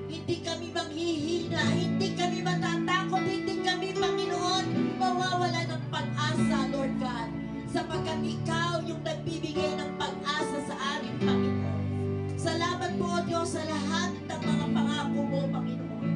D: Hindi kami manghihina, hindi kami matatakot, hindi kami, Panginoon, mawawala ng pag-asa, Lord God. Sapagkat Ikaw yung nagbibigay ng pag-asa sa amin, Panginoon. Salamat po, O Diyos, sa lahat ng mga pangako mo, Panginoon.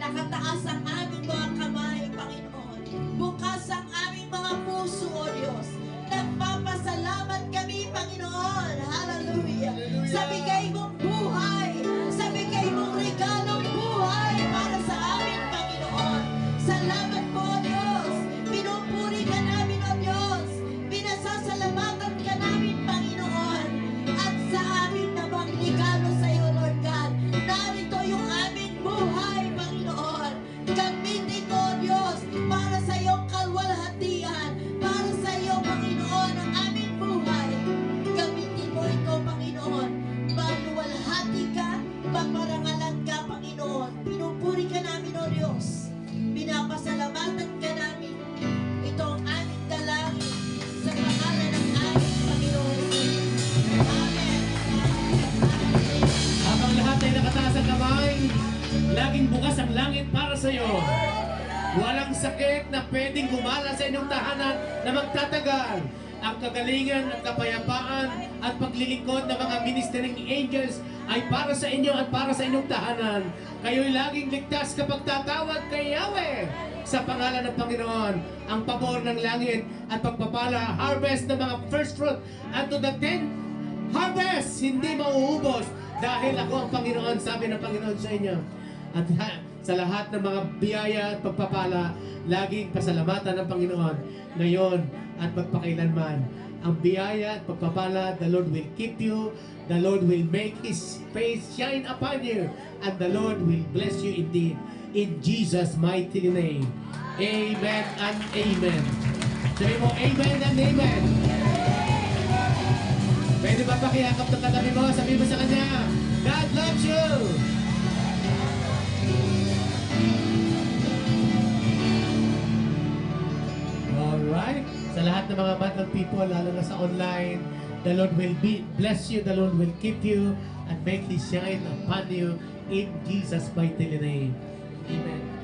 D: Nakataas ang aming mga kamay, Panginoon. Bukas ang aming mga puso, O Diyos. Nagpapasalamat kami, Panginoon. Hallelujah. Sa bigay mong buhay, sa bigay mong regalong buhay para sa amin, Panginoon. Salamat po, O Diyos. Pinupuri ka namin, O Diyos. Pinasasalamatan ka namin, Panginoon. At sa amin namang regalo sa iyo, Lord God. Narito yung aming buhay, Panginoon. Gamitin mo, O Diyos, para sa iyong kalwalhatian, para sa iyo, Panginoon, ang aming buhay. Gamitin mo ito, Panginoon. Maluwalhati ka, paparangalan ka, Panginoon. Pinupuri ka namin, O Diyos. Pinapasalamatan ka namin. Ito ang aming dalangin sa pangalan ng aming Panginoon. Amen.
B: Habang lahat ay nakataas ang kamay, laging bukas ang langit para sa iyo. Walang sakit na pwedeng gumala sa inyong tahanan na magtatagal. Ang kagalingan at kapayapaan at paglilingkod ng mga ministering angels ay para sa inyo at para sa inyong tahanan. Kayo'y laging ligtas kapag tatawag kay Yahweh. Sa pangalan ng Panginoon, ang pabor ng langit at pagpapala, harvest ng mga first fruit unto the 10th harvest, hindi mauubos dahil ako ang Panginoon, sabi ng Panginoon sa inyo. At sa lahat ng mga biyaya at pagpapala, laging pasalamatan ng Panginoon ngayon at magpakailanman. Ang biyaya at pagpapala, the Lord will keep you, the Lord will make His face shine upon you, and the Lord will bless you indeed. In Jesus' mighty name. Amen and amen. Sabi mo, amen and amen. Pwede ba pakiyakap ng katabi mo? Sabi mo sa kanya, God loves you! Alright? Sa lahat ng mga battle people, lalo na sa online, the Lord will bless you, the Lord will keep you, and make His shine upon you in Jesus' mighty name. Amen.